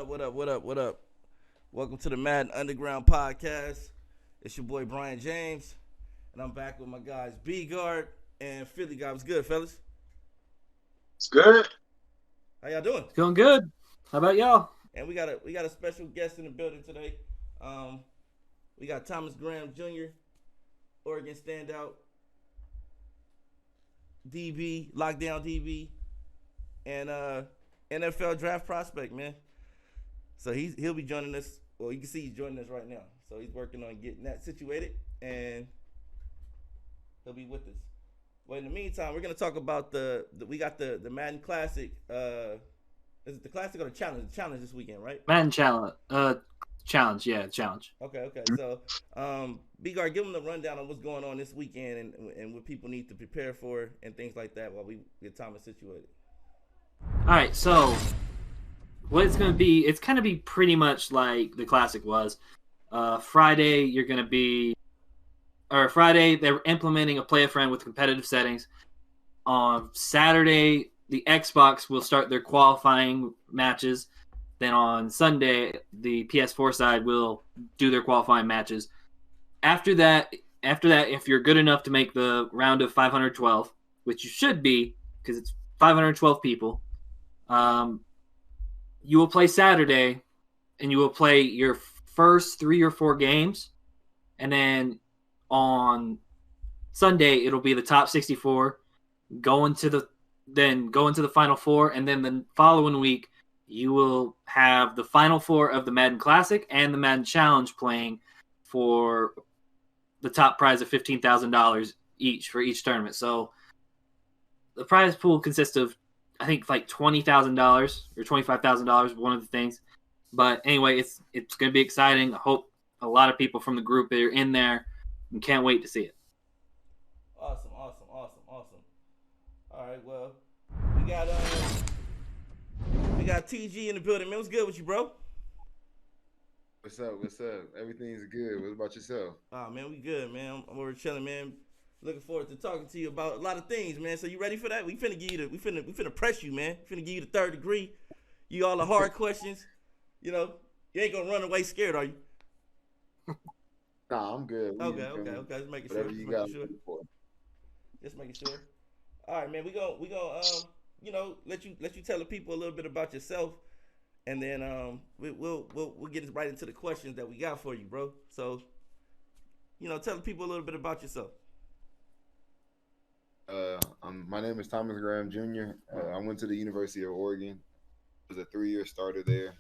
What up? What up? What up? Welcome to the Madden Underground Podcast. It's your boy Brian James, and I'm back with my guys B Guard and Philly guy. What's good, fellas? It's good. How y'all doing? Going good. How about y'all? And we got a special guest in the building today. We got Thomas Graham Jr., Oregon Standout, DB, Lockdown DB, and NFL Draft Prospect, man. So he'll be joining us. Well, you can see he's joining us right now. So he's working on getting that situated, and he'll be with us. Well, in the meantime, we're gonna talk about we got the Madden Classic. Is it the Classic or the Challenge? The Challenge this weekend, right? Madden Challenge. Challenge. Yeah, Challenge. Okay. So, B-Guard, give them the rundown on what's going on this weekend and what people need to prepare for and things like that while we get Thomas situated. All right. So, what it's going to be, it's going to be pretty much like the Classic was. Friday, they're implementing a play a friend with competitive settings. On Saturday, the Xbox will start their qualifying matches. Then on Sunday, the PS4 side will do their qualifying matches. After that, if you're good enough to make the round of 512, which you should be, because it's 512 people, you will play Saturday, and you will play your first 3 or 4 games, and then on Sunday it'll be the top 64, going to the Final Four, and then the following week you will have the Final Four of the Madden Classic and the Madden Challenge playing for the top prize of $15,000 each for each tournament. So the prize pool consists of, I think, like $20,000 or $25,000, one of the things. But anyway, it's going to be exciting. I hope a lot of people from the group are in there and can't wait to see it. Awesome. All right, well, we got TG in the building, man. What's good with you, bro? What's up? Everything's good. What about yourself? Oh, man, we good, man. I'm over chilling, man. Looking forward to talking to you about a lot of things, man. So you ready for that? We finna press you, man. We finna give you the third degree. You all the hard questions. You know, you ain't gonna run away scared, are you? Nah, I'm good. Okay. Just making sure. Just making sure. All right, man. We go. Let you tell the people a little bit about yourself, and then we'll get right into the questions that we got for you, bro. So, tell the people a little bit about yourself. My name is Thomas Graham Jr. I went to the University of Oregon. I was a 3-year starter there.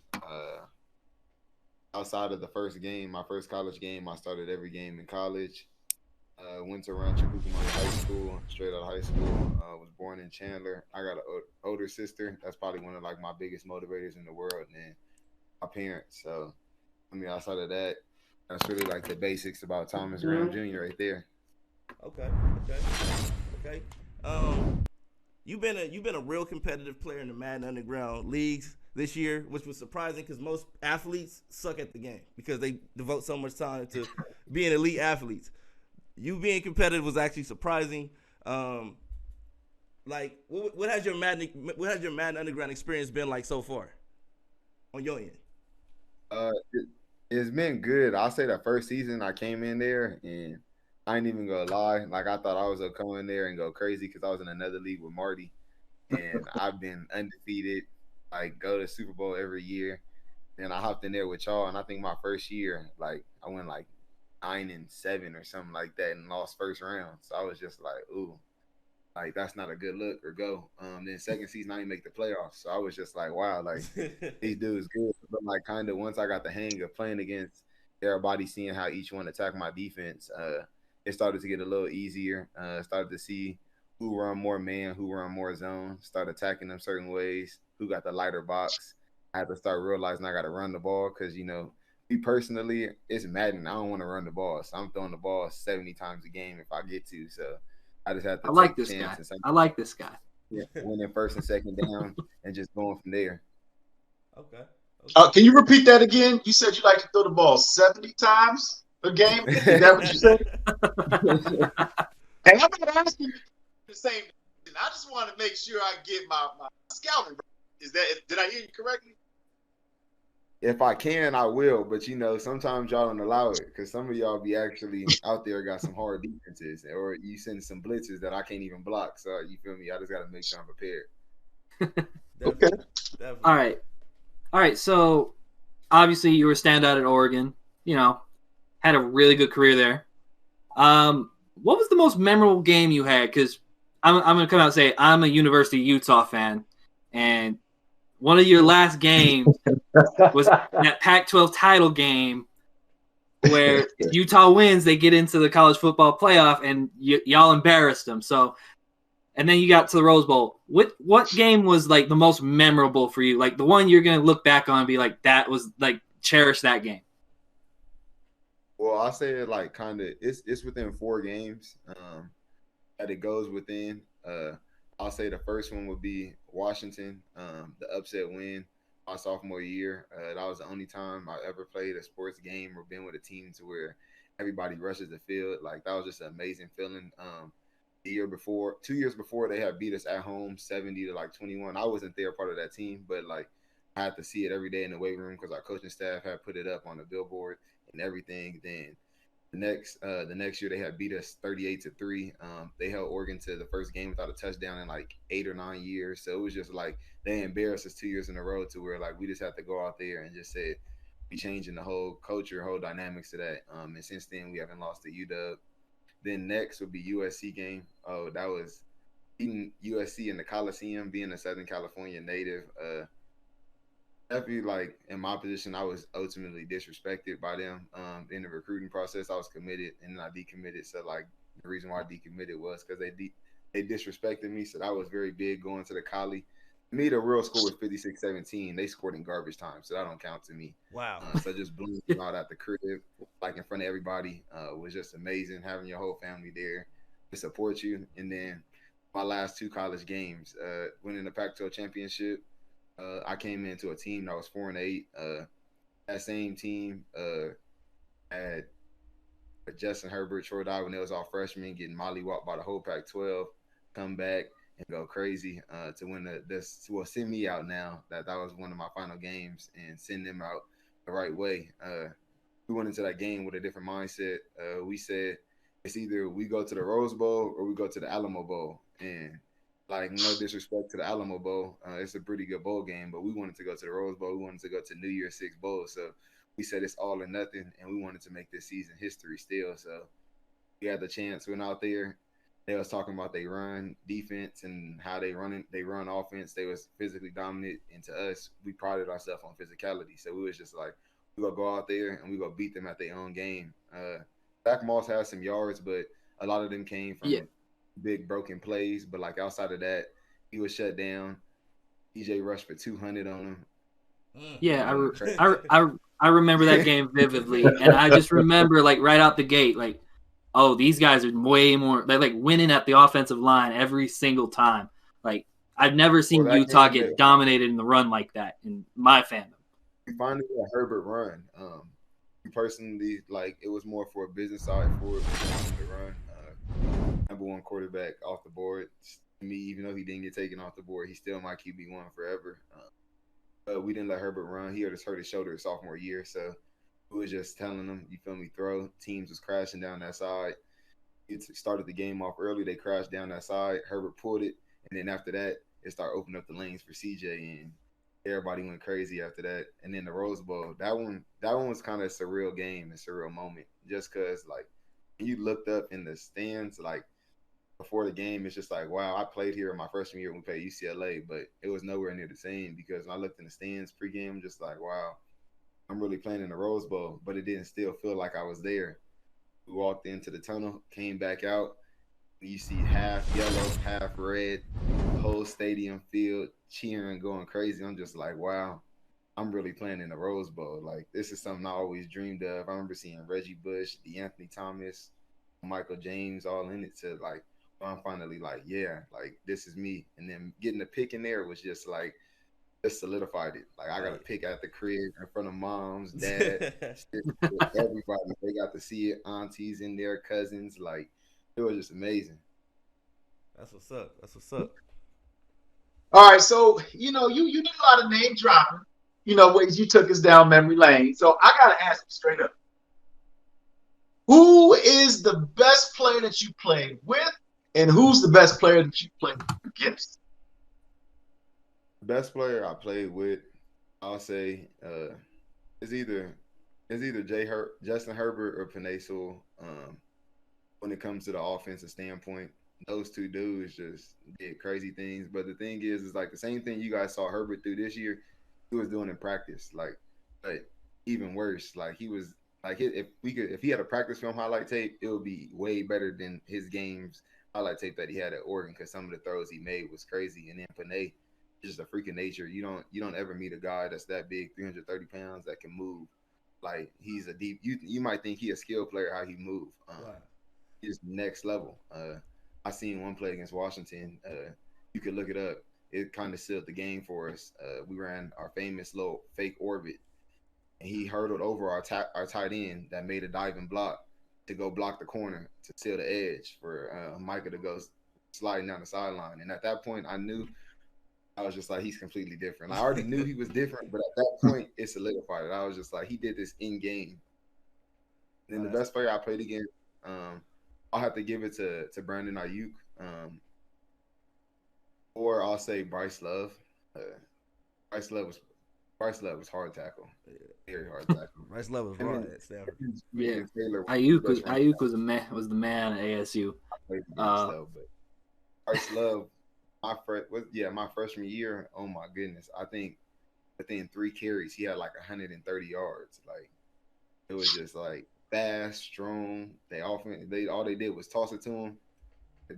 Outside of the first game, my first college game, I started every game in college. Went to Rancho Cucamonga High School, straight out of high school. Was born in Chandler. I got an older sister. That's probably one of my biggest motivators in the world. And then my parents. So, outside of that, that's really the basics about Thomas Graham Jr. right there. Okay. You've been a real competitive player in the Madden Underground leagues this year, which was surprising because most athletes suck at the game because they devote so much time to being elite athletes. You being competitive was actually surprising. What has your Madden Underground experience been like so far on your end? It's been good. I'll say the first season I came in there, and I ain't even gonna lie. I thought I was gonna come in there and go crazy because I was in another league with Marty, and I've been undefeated. Go to Super Bowl every year. Then I hopped in there with y'all, and I think my first year, I went 9-7 or something like that and lost first round. So I was just ooh, that's not a good look or go. Then second season I didn't make the playoffs. So I was just wow, these dudes good. But kind of once I got the hang of playing against everybody, seeing how each one attacked my defense, it started to get a little easier. Started to see who run more man, who run more zone, start attacking them certain ways, who got the lighter box. I had to start realizing I got to run the ball because, me personally, it's Madden. I don't want to run the ball. So I'm throwing the ball 70 times a game if I get to. So I just have to take a chance. I like this guy. Yeah, winning first and second down and just going from there. Okay. Can you repeat that again? You said you like to throw the ball 70 times a game? Is that what you said? And I'm not asking you the same. I just want to make sure I get my scouting. Did I hear you correctly? If I can, I will. But sometimes y'all don't allow it because some of y'all be actually out there got some hard defenses, or you send some blitzes that I can't even block. So you feel me? I just got to make sure I'm prepared. Definitely. Definitely. All right. So obviously you were a standout at Oregon. Had a really good career there. What was the most memorable game you had? Because I'm going to come out and say I'm a University of Utah fan, and one of your last games was that Pac-12 title game where Utah wins, they get into the college football playoff, and y'all embarrassed them. So, and then you got to the Rose Bowl. What game was like the most memorable for you? Like the one you're gonna look back on and be like, that was like cherish that game. Well, I say it like kind of it's within 4 games that it goes within. I'll say the first one would be Washington, the upset win my sophomore year. That was the only time I ever played a sports game or been with a team to where everybody rushes the field. Like that was just an amazing feeling. The year before, 2 years before, they had beat us at home 70 to like 21. I wasn't there part of that team, but like I had to see it every day in the weight room because our coaching staff had put it up on the billboard and everything. Then the next year they had beat us 38-3. They held Oregon to the first game without a touchdown in like 8 or 9 years. So it was just like they embarrassed us 2 years in a row to where like we just had to go out there and just say we changing the whole culture, whole dynamics to that. And since then we haven't lost to UW. Then next would be USC game. Oh, that was beating USC in the Coliseum, being a Southern California native. Definitely, like in my position, I was ultimately disrespected by them in the recruiting process. I was committed and then I decommitted. So like the reason why I decommitted was because they disrespected me. So that was very big going to the Coli. To me, the real score was 56-17. They scored in garbage time, so that don't count to me. Wow. So just blowing them out at the crib, like in front of everybody, was just amazing. Having your whole family there to support you. And then my last 2 college games, winning the Pac-12 championship. I came into a team that was 4-8. That same team had Justin Herbert, Troy Dye when they was all freshmen, getting mollywhopped by the whole Pac-12, come back and go crazy to win send me out now. That was one of my final games and send them out the right way. We went into that game with a different mindset. We said it's either we go to the Rose Bowl or we go to the Alamo Bowl. And like, no disrespect to the Alamo Bowl. It's a pretty good bowl game, but we wanted to go to the Rose Bowl. We wanted to go to New Year's Six Bowl. So we said it's all or nothing, and we wanted to make this season history still. So we had the chance. Went out there. They was talking about they run defense and how they run offense. They was physically dominant. And to us, we prided ourselves on physicality. So we was just like, we gonna go out there and we gonna beat them at their own game. Zach Moss has some yards, but a lot of them came from big broken plays. But like outside of that, he was shut down. EJ rushed for 200 on him. Yeah, I remember that game vividly, and I just remember like right out the gate, like, oh, these guys are way more. They're like winning at the offensive line every single time. Like I've never seen Utah get dominated in the run like that in my fandom. We finally got a Herbert run. Personally, like it was more for a business side for it. The run, number 1 quarterback off the board. Me, even though he didn't get taken off the board, he's still my QB1 forever. But we didn't let Herbert run. He just hurt his shoulder his sophomore year, so we was just telling him, you feel me, throw. Teams was crashing down that side. It started the game off early. They crashed down that side. Herbert pulled it, and then after that, it started opening up the lanes for CJ, and everybody went crazy after that. And then the Rose Bowl, that one was kind of a surreal game, a surreal moment, just because like when you looked up in the stands, like before the game, it's just like, wow, I played here in my freshman year when we played UCLA, but it was nowhere near the same because when I looked in the stands pregame, I'm just like, wow, I'm really playing in the Rose Bowl, but it didn't still feel like I was there. We walked into the tunnel, came back out, you see half yellow, half red, the whole stadium field cheering, going crazy. I'm just like, wow, I'm really playing in the Rose Bowl. Like, this is something I always dreamed of. I remember seeing Reggie Bush, DeAnthony Thomas, Michael James all in it to like, I'm finally like, yeah, like this is me. And then getting the pick in there was just like, just solidified it. Like I got to pick at the crib in front of moms, dad, everybody. They got to see it. Aunties in there, cousins. Like it was just amazing. That's what's up. All right, so you did a lot of name dropping. ways you took us down memory lane. So I gotta ask you straight up. Who is the best player that you played with, and who's the best player that you played against? The best player I played with, I'll say, is either Justin Herbert or Penei Sewell. When it comes to the offensive standpoint, those two dudes just did crazy things. But the thing is like the same thing you guys saw Herbert do this year, he was doing in practice. But even worse. Like he was like if he had a practice film highlight tape, it would be way better than his games highlight tape that he had at Oregon, because some of the throws he made was crazy. And then Penei, just a freak of nature. You don't ever meet a guy that's that big, 330 pounds, that can move. Like he's a deep. You might think he a skilled player how he move. Wow. He's next level. I seen one play against Washington. You could look it up. It kind of sealed the game for us. We ran our famous little fake orbit, and he hurdled over our tight end that made a diving block to go block the corner to seal the edge for Micah to go sliding down the sideline. And at that point, I was just like, he's completely different. I already knew he was different, but at that point, it solidified it. I was just like, he did this in game. And then the best player I played against, I'll have to give it to Brandon Ayuk, or I'll say Bryce Love. Bryce Love was hard tackle, very hard tackle. Bryce Love was raw at Stanford. Yeah, Ayuk was the man at ASU. But Bryce Love, my freshman year. Oh my goodness, I think within 3 carries he had like 130 yards. Like it was just like fast, strong. All they did was toss it to him,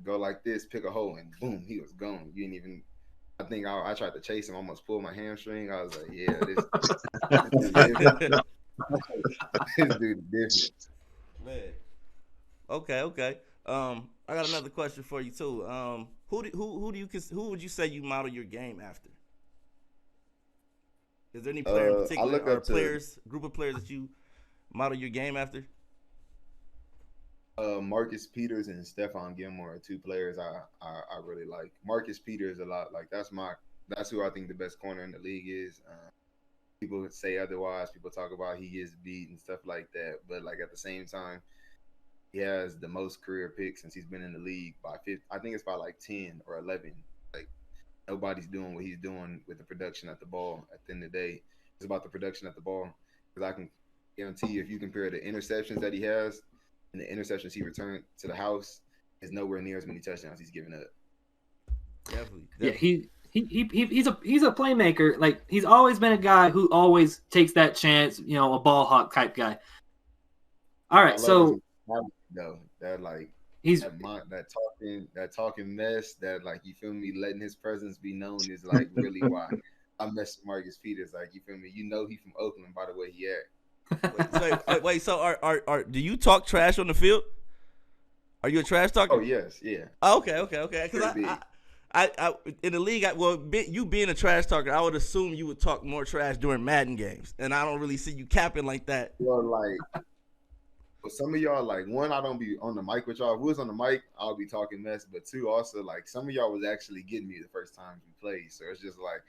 go like this, pick a hole, and boom, he was gone. You didn't even. I think I tried to chase him, almost pulled my hamstring. I was like, yeah, this dude is different. Man. Okay. I got another question for you too. Who would you say you model your game after? Is there any player in particular, or group of players that you model your game after? Marcus Peters and Stephon Gilmore are 2 players I really like. Marcus Peters a lot. Like that's who I think the best corner in the league is. People say otherwise. People talk about he gets beat and stuff like that. But like at the same time, he has the most career picks since he's been in the league by 50. I think it's by like 10 or 11. Like nobody's doing what he's doing with the production at the ball. At the end of the day, it's about the production at the ball. Because I can guarantee you, if you compare the interceptions that he has and the interceptions he returned to the house, is nowhere near as many touchdowns he's given up. Definitely. Yeah, he's a playmaker. Like he's always been a guy who always takes that chance. A ball hawk type guy. All right, so that like he's that talking mess, that like, you feel me, letting his presence be known is like really why I mess with Marcus Peters. Like, you feel me, he from Oakland by the way he act. Wait. So, are do you talk trash on the field? Are you a trash talker? Oh yes, yeah. Oh, okay. Because I in the league, you being a trash talker, I would assume you would talk more trash during Madden games, and I don't really see you capping like that. Well, like, but some of y'all, like, one, I don't be on the mic with y'all. If we was on the mic, I'll be talking mess. But 2, also, like, some of y'all was actually getting me the first time we played. So it's just like,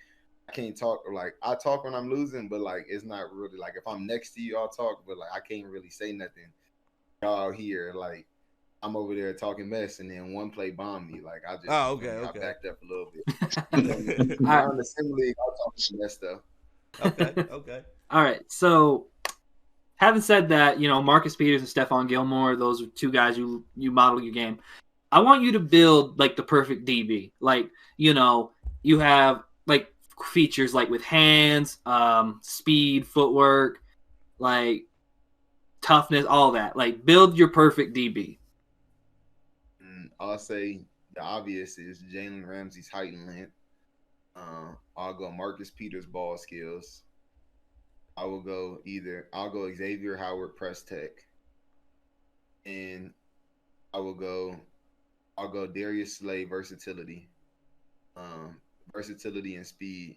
I can't talk. Like, I talk when I'm losing, but like, it's not really like, if I'm next to you, I'll talk. But like, I can't really say nothing. Y'all here, like, I'm over there talking mess, and then one play bomb me. Like, I just, I backed up a little bit. On the sim league, I'll talk some mess stuff. Okay. All right, so. Having said that, Marcus Peters and Stephon Gilmore, those are 2 guys you model your game. I want you to build like the perfect DB. Like, you have like features like with hands, speed, footwork, like toughness, all that. Like, build your perfect DB. I'll say the obvious is Jalen Ramsey's height and length. I'll go Marcus Peters' ball skills. I'll go Xavier Howard press tech, and I'll go Darius Slay versatility, and speed,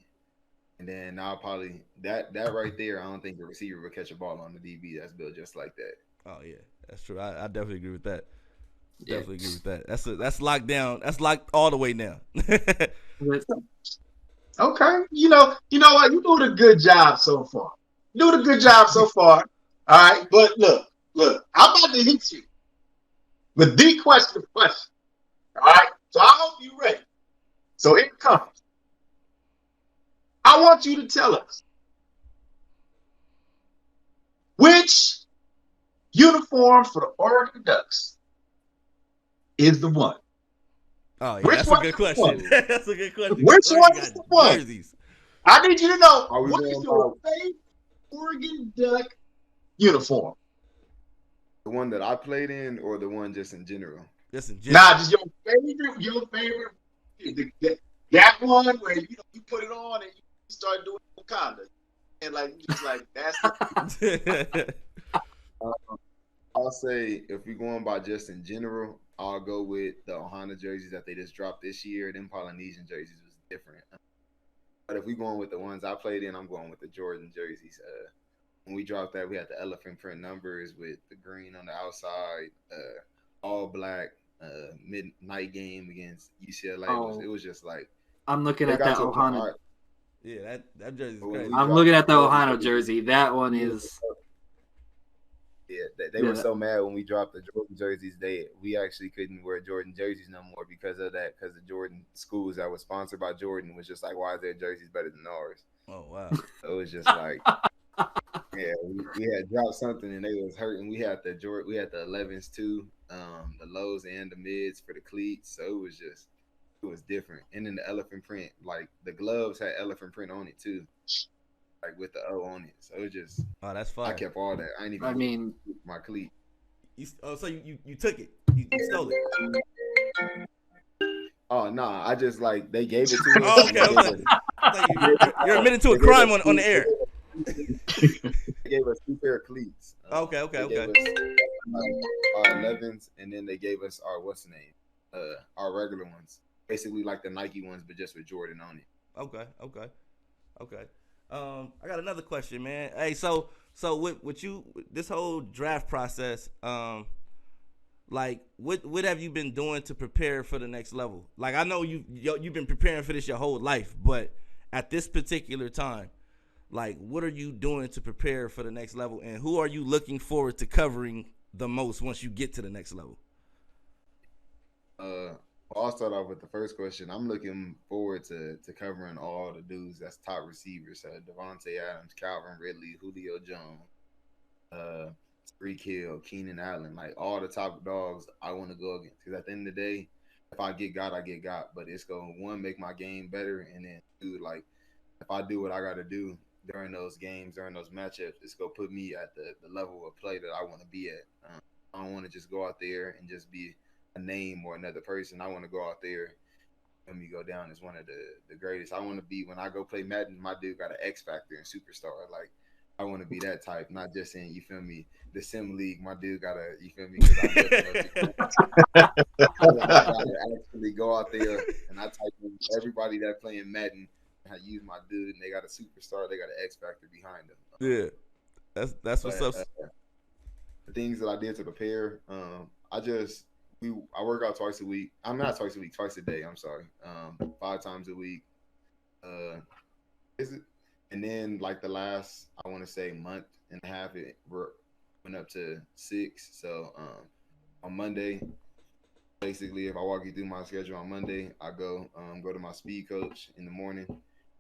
and then I'll probably that right there. I don't think the receiver will catch a ball on the DB that's built just like that. Oh yeah, that's true. I definitely agree with that. Definitely agree with that. That's locked down. That's locked all the way now. Okay. You know what? You doing a good job so far. You doing a good job so far. All right. But look, I'm about to hit you with the question. All right. So I hope you're ready. So here it comes. I want you to tell us which uniform for the Oregon Ducks is the one. Oh yeah, Which that's a one good is the question. one? That's a good question because Which one Oregon is got the one? jerseys. I need you to know Are we what going is by your favorite Oregon Duck uniform? the one that I played in or the one just in general? Just in Nah, general. just your favorite, that one where you put it on and you start doing Wakanda, and like you just like that's I'll say if we're going by just in general, I'll go with the Ohana jerseys that they just dropped this year. Them Polynesian jerseys was different. But if we're going with the ones I played in, I'm going with the Jordan jerseys. When we dropped that, we had the elephant print numbers with the green on the outside, all black, midnight game against UCLA. It was just like I'm looking they at got that to a point. Ohana. Yeah, that jersey's When crazy. we I'm dropped looking the at the Jordan Ohana jerseys, jersey. That one is. yeah, they were so mad when we dropped the Jordan jerseys. We actually couldn't wear Jordan jerseys no more because of that. Because the Jordan schools that was sponsored by Jordan was just like, why is their jerseys better than ours? Oh wow. So it was just like, yeah, we had dropped something and they was hurting. We had the 11s too, the lows and the mids for the cleats. So it was different. And then the elephant print, like the gloves had elephant print on it too, like with the O on it. So it just, Oh, that's I fire. kept all that. I ain't even I mean, my cleat. So you took it. You stole it. Oh no, I just like they gave it to us. Oh, and okay, they gave okay. us- You're admitting to a they gave crime us on the two- air. They gave us two pair of cleats. Okay. They gave us our 11s, and then they gave us our what's the name? Our regular ones, basically like the Nike ones, but just with Jordan on it. Okay. I got another question, man. Hey, so with you this whole draft process, like what have you been doing to prepare for the next level? Like I know you've been preparing for this your whole life, but at this particular time, like what are you doing to prepare for the next level, and who are you looking forward to covering the most once you get to the next level? I'll start off with the first question. I'm looking forward to covering all the dudes that's top receivers. Devontae Adams, Calvin Ridley, Julio Jones, Tyreek Hill, Keenan Allen, like all the top dogs I want to go against. Because at the end of the day, if I get got, I get got. But it's going to, one, make my game better. And then, two, like, if I do what I got to do during those games, during those matchups, it's going to put me at the level of play that I want to be at. I don't want to just go out there and just be a name or another person. I want to go out there and me go down as one of the greatest. I want to be, when I go play Madden, my dude got an X factor and superstar. Like, I want to be that type, not just saying, you feel me, the Sim League, my dude got a, you feel me, because I gotta actually go out there and I type in everybody that playing Madden, and I use my dude, and they got a superstar, they got an X factor behind them. Yeah, that's what's up. The things that I did to prepare, I work out twice a week. I'm not twice a week, twice a day. I'm sorry, 5 times a week. And then like the last, I want to say month and a half, it went up to 6. So on Monday, basically, if I walk you through my schedule on Monday, I go to my speed coach in the morning.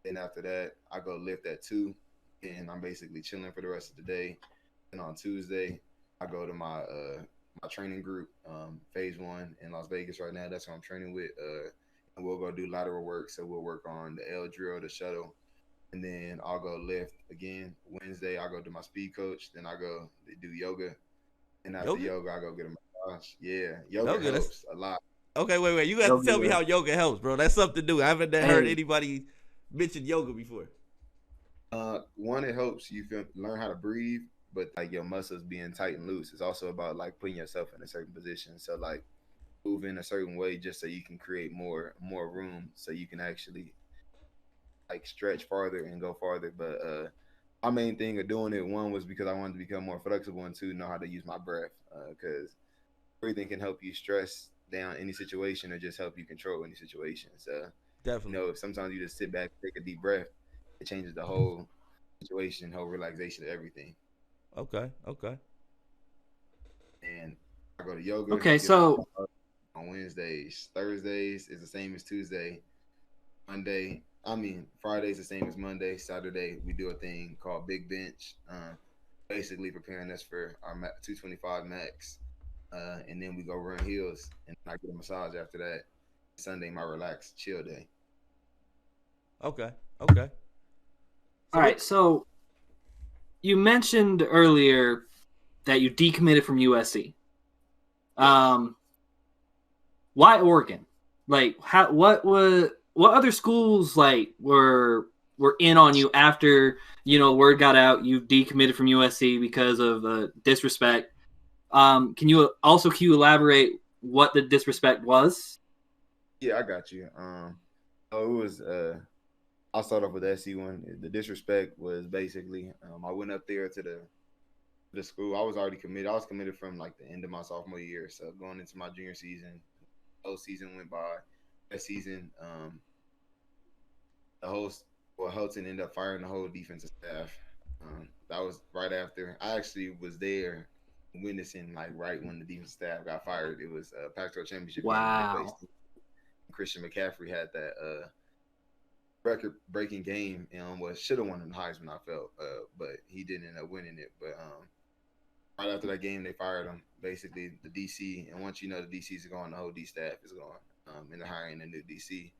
Then after that, I go lift at 2, and I'm basically chilling for the rest of the day. And on Tuesday, I go to my my training group, phase 1 in Las Vegas right now. That's what I'm training with. And we'll go do lateral work. So we'll work on the L drill, the shuttle, and then I'll go lift again. Wednesday, I'll go to my speed coach. Then I go do yoga. And after yoga, I go get a massage. Yeah, yoga helps a lot. Okay, wait. You got to tell me how yoga helps, bro. That's something to do. I haven't heard anybody mention yoga before. One, it helps you learn how to breathe, but like your muscles being tight and loose. It's also about like putting yourself in a certain position. So like move in a certain way just so you can create more room so you can actually like stretch farther and go farther. But my main thing of doing it, one, was because I wanted to become more flexible, and 2, know how to use my breath, because breathing can help you stress down any situation or just help you control any situation. So Definitely. Sometimes you just sit back, take a deep breath. It changes the whole situation, whole relaxation of everything. Okay. Okay. And I go to yoga, Okay, get a so massage on Wednesdays. Thursdays is the same as Tuesday. Friday's the same as Monday. Saturday, we do a thing called Big Bench, basically preparing us for our 225 max. And then we go run hills, and I get a massage after that. Sunday, my relaxed, chill day. Okay. Okay. all So right, what? so you mentioned earlier that you decommitted from USC. Yes. Why Oregon? Like, what other schools like were in on you after word got out you decommitted from USC because of disrespect? Can you elaborate what the disrespect was? Yeah, I got you. It was. I'll start off with the SC one. The disrespect was basically, I went up there to the school. I was already committed. I was committed from like the end of my sophomore year. So going into my junior season, whole season went by. That season, the whole Helton ended up firing the whole defensive staff. That was right after I actually was there witnessing like right when the defensive staff got fired. It was a Pac-12 championship game when they played. Wow. Christian McCaffrey had that record-breaking game and should have won the Heisman. I felt, but he didn't end up winning it. But right after that game, they fired him. Basically, the DC, and once the DCs are gone, the whole D staff is gone, and they're hiring a new DC.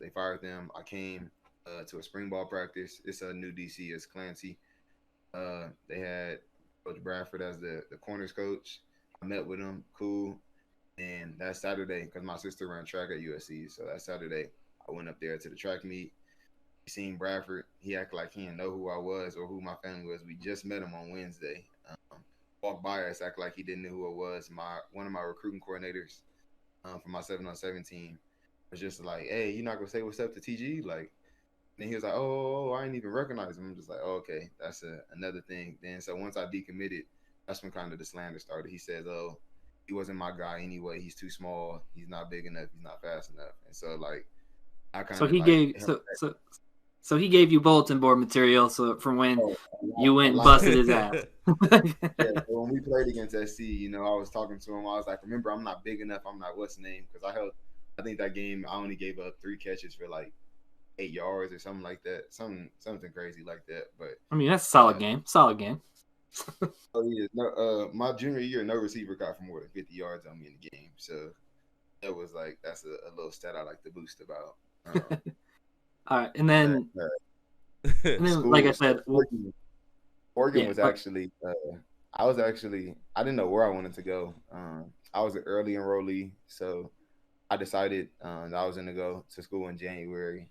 They fired them. I came to a spring ball practice. It's a new DC. It's Clancy. They had Coach Bradford as the corners coach. I met with him. Cool. And that Saturday, because my sister ran track at USC, so that Saturday, I went up there to the track meet. He seen Bradford. He acted like he didn't know who I was or who my family was. We just met him on Wednesday. Walked by us, acted like he didn't know who I was. One of my recruiting coordinators for my 7-on-7 team was just like, "Hey, you not gonna say what's up to TG?" Like, and he was like, "Oh, I didn't even recognize him." I'm just like, "Oh, okay, that's another thing." Then so once I decommitted, that's when kind of the slander started. He says, "Oh, he wasn't my guy anyway. He's too small. He's not big enough. He's not fast enough." And so like, I kind So of he like gave so he gave you bulletin board material from when you went and lot. busted his ass. Yeah, so when we played against SC, I was talking to him. I was like, "Remember, I'm not big enough. I'm not what's the name?" Because I think that game I only gave up 3 catches for like 8 yards or something like that, something crazy like that. But I mean, that's a solid game. Solid game. oh yeah, no, my junior year, no receiver got for more than 50 yards on me in the game. So that was like that's a little stat I like to boost about. All right, and then School, like I said, Oregon yeah, was actually. I didn't know where I wanted to go. I was an early enrollee, so I decided that I was going to go to school in January.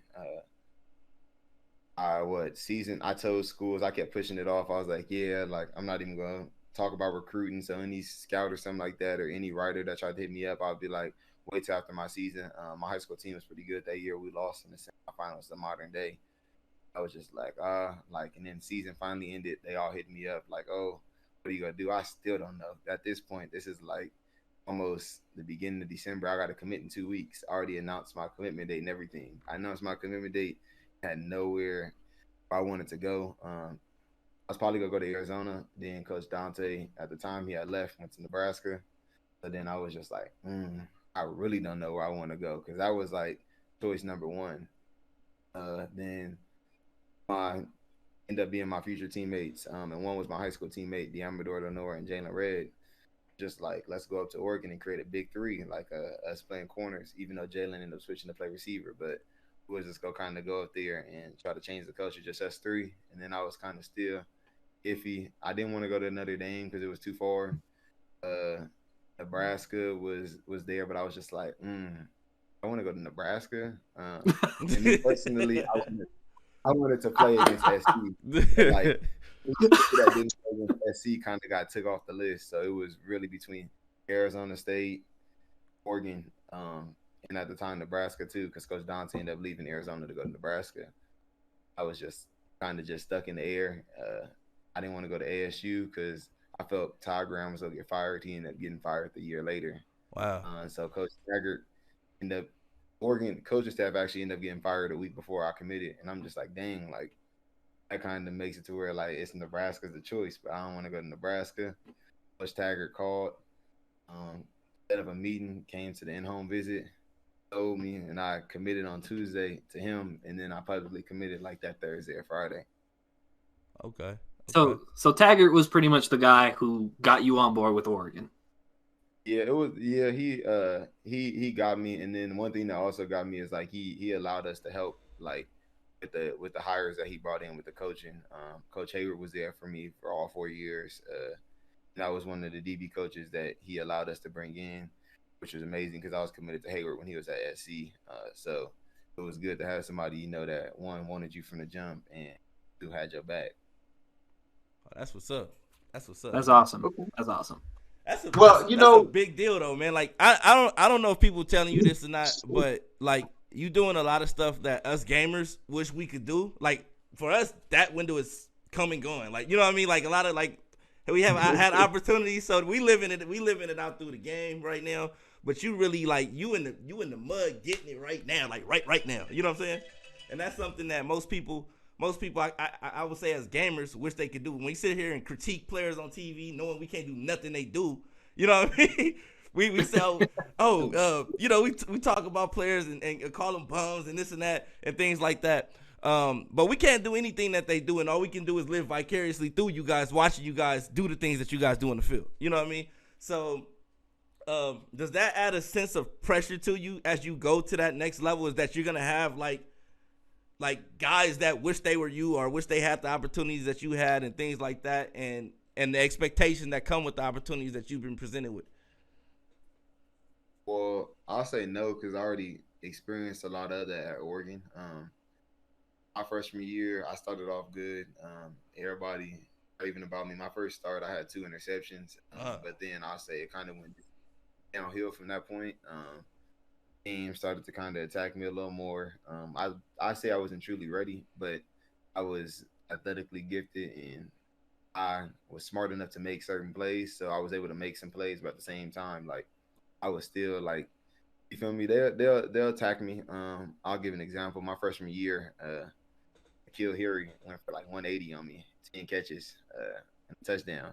I told schools, I kept pushing it off. I was like, yeah, like I'm not even going to talk about recruiting. So any scout or something like that, or any writer that tried to hit me up, I'll be like, wait till after my season. My high school team was pretty good that year. We lost in the semifinals the modern day. I was just like, and then season finally ended. They all hit me up like, oh, what are you gonna do? I still don't know. At this point, this is like almost the beginning of December. I got to commit in 2 weeks. I already announced my commitment date and everything. I announced my commitment date, had nowhere I wanted to go. I was probably gonna go to Arizona. Then Coach Dante, at the time he had left, went to Nebraska. But then I was just like, I really don't know where I want to go because that was like choice number one. Then my end up being my future teammates. And one was my high school teammate, Deamador Lenore and Jalen Red. Just like, let's go up to Oregon and create a big three, like us playing corners, even though Jalen ended up switching to play receiver. But we was just kind of go up there and try to change the culture, just us three. And then I was kind of still iffy. I didn't want to go to Notre Dame because it was too far. Nebraska was there, but I was just like, I want to go to Nebraska. And me personally, I wanted to play against SC. Like that didn't play against SC kind of got took off the list. So it was really between Arizona State, Oregon, and at the time Nebraska too, because Coach Dante ended up leaving Arizona to go to Nebraska. I was just kind of just stuck in the air. I didn't want to go to ASU because I felt Todd Graham was going to get fired. He ended up getting fired the year later. Wow. So Coach Taggart ended up Oregon coaching staff actually ended up getting fired a week before I committed, and I'm just like, dang, like that kind of makes it to where like it's Nebraska's the choice, but I don't want to go to Nebraska. Coach Taggart called, set up a meeting, came to the in-home visit, told me, and I committed on Tuesday to him, and then I publicly committed like that Thursday or Friday. Okay. So Taggart was pretty much the guy who got you on board with Oregon. Yeah, it was. Yeah, he got me, and then one thing that also got me is like he allowed us to help like with the hires that he brought in with the coaching. Coach Hayward was there for me for all 4 years. And I was one of the DB coaches that he allowed us to bring in, which was amazing because I was committed to Hayward when he was at SC. So it was good to have somebody that one wanted you from the jump and who had your back. That's what's up. That's what's up. That's awesome. That's awesome. That's a big deal though, man. Like I don't know if people telling you this or not, but like you doing a lot of stuff that us gamers wish we could do. Like for us, that window is come and going. Like you know what I mean? Like a lot of like we have had opportunities, so we living it out through the game right now. But you really like you in the mud getting it right now, like right now. You know what I'm saying? And that's something that most people I would say as gamers wish they could do. When we sit here and critique players on TV, knowing we can't do nothing they do, you know what I mean? we say, we talk about players and call them bums and this and that and things like that. But we can't do anything that they do, and all we can do is live vicariously through you guys, watching you guys do the things that you guys do in the field. You know what I mean? So does that add a sense of pressure to you as you go to that next level? Is that you're gonna have like guys that wish they were you or wish they had the opportunities that you had and things like that, and the expectation that come with the opportunities that you've been presented with? Well, I'll say no because I already experienced a lot of that at Oregon. My freshman year, I started off good. Everybody raving about me. My first start, I had 2 interceptions, but then I'll say it kind of went downhill from that point. Team started to kind of attack me a little more. I say I wasn't truly ready, but I was athletically gifted and I was smart enough to make certain plays, so I was able to make some plays, but at the same time, like I was still like, you feel me? They'll attack me. I'll give an example. My freshman year, Akil Harry went for like 180 on me, 10 catches, and a touchdown.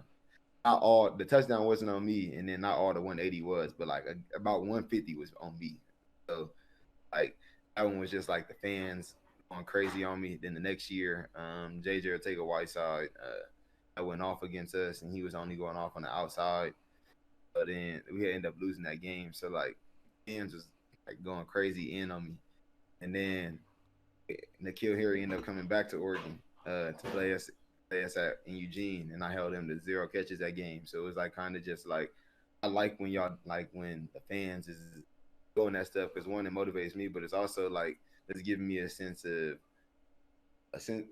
Not all the touchdown wasn't on me, and then not all the 180 was, but like about 150 was on me. So like that one was just like the fans going crazy on me. Then the next year, JJ Ortega-Whiteside, I went off against us, and he was only going off on the outside. But then we ended up losing that game. So like fans was like going crazy in on me, and then N'Keal Harry ended up coming back to Oregon to play us in Eugene, and I held him to 0 catches that game. So it was like kind of just like I like when the fans is doing that stuff, because one, it motivates me, but it's also like it's giving me a sense,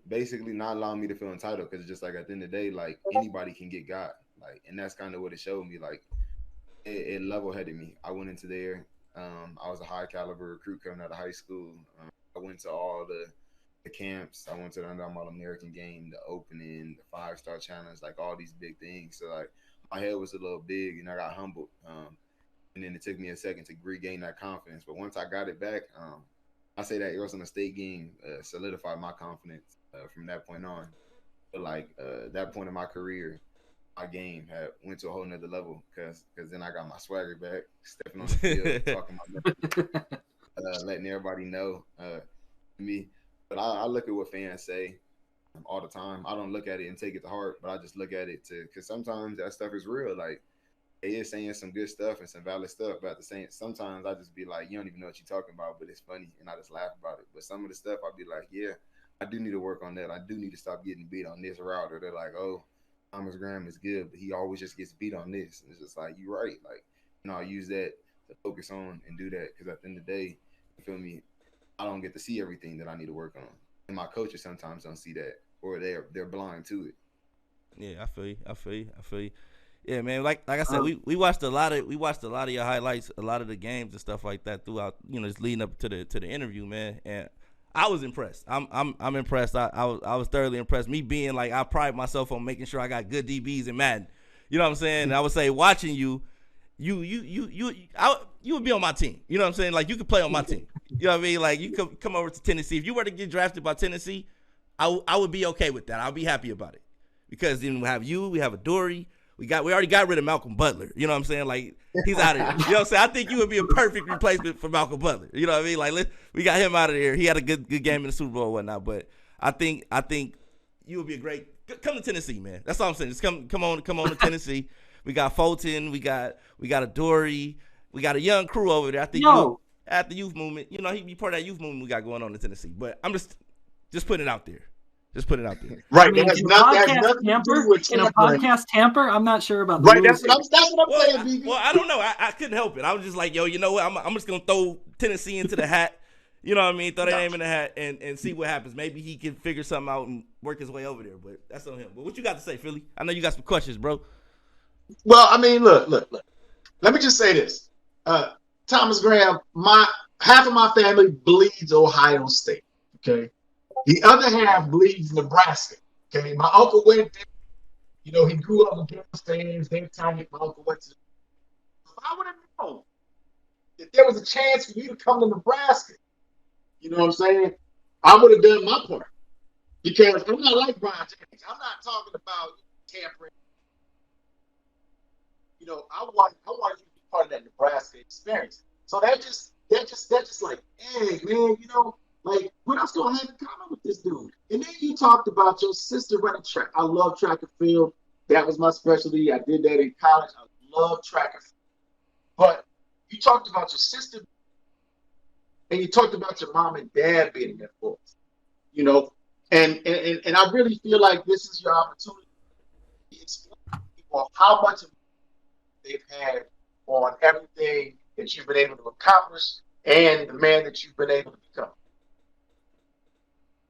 basically not allowing me to feel entitled, because it's just like at the end of the day, like anybody can get got, like, and that's kind of what it showed me. Like it level-headed me. I went into there. I was a high caliber recruit coming out of high school. I went to all the camps. I went to the Under All-American game, the opening, the 5-star challenge, like all these big things. So like my head was a little big, and I got humbled. And then it took me a second to regain that confidence. But once I got it back, I say that Arizona State game solidified my confidence from that point on. But like that point in my career, my game had went to a whole nother level, because then I got my swagger back, stepping on the field, talking my letting everybody know me. But I look at what fans say all the time. I don't look at it and take it to heart, but I just look at it because sometimes that stuff is real. Like they is saying some good stuff and some valid stuff, but at the same, sometimes I just be like, you don't even know what you're talking about, but it's funny, and I just laugh about it. But some of the stuff I'll be like, yeah, I do need to work on that. I do need to stop getting beat on this route. Or they're like, oh, Thomas Graham is good, but he always just gets beat on this. And it's just like, you're right. Like, I use that to focus on and do that, because at the end of the day, you feel me, I don't get to see everything that I need to work on. And my coaches sometimes don't see that, or they're blind to it. Yeah, I feel you. Yeah, man. Like I said, we watched a lot of your highlights, a lot of the games and stuff like that throughout, just leading up to the interview, man. And I was impressed. I'm impressed. I was thoroughly impressed. Me being like, I pride myself on making sure I got good DBs in Madden. You know what I'm saying? And I would say watching you would be on my team. You know what I'm saying? Like you could play on my team. You know what I mean? Like you come over to Tennessee. If you were to get drafted by Tennessee, I would be okay with that. I'll be happy about it because then we have you, we have Adoree. We already got rid of Malcolm Butler. You know what I'm saying? Like he's out of here. You know what I'm saying? I think you would be a perfect replacement for Malcolm Butler. You know what I mean? Like we got him out of there. He had a good game in the Super Bowl and whatnot. But I think you would be a great come to Tennessee, man. That's all I'm saying. Just come on to Tennessee. We got Fulton. We got Adoree. We got a young crew over there. I think at the youth movement, you know, he'd be part of that youth movement we got going on in Tennessee. But I'm just putting it out there. Just put it out there. Right. I mean, That's nothing to do with in a tampering. podcast tamper, I'm not sure about the Right. rules. That's what I'm saying, BB. Well, I don't know. I couldn't help it. I was just like, yo, you know what? I'm just going to throw Tennessee into the hat. You know what I mean? Throw their name in the hat and see what happens. Maybe he can figure something out and work his way over there. But that's on him. But what you got to say, Philly? I know you got some questions, bro. Well, I mean, look. Let me just say this. Thomas Graham, half of my family bleeds Ohio State. Okay. The other half bleeds Nebraska. Okay. My uncle went there. You know, he grew up with Bears fans. Every time my uncle went to. If I would have known that there was a chance for you to come to Nebraska, you know what I'm saying? I would have done my part. Because I'm not like Brian Jennings. I'm not talking about tampering. You know, I want you to be part of that Nebraska experience. So that's just like, hey, man, you know, like, what else gonna have in common with this dude? And then you talked about your sister running track. I love track and field. That was my specialty. I did that in college. I love track and field. But you talked about your sister, and you talked about your mom and dad being there for us. You know, and I really feel like this is your opportunity to explain to people how much of they've had on everything that you've been able to accomplish and the man that you've been able to become.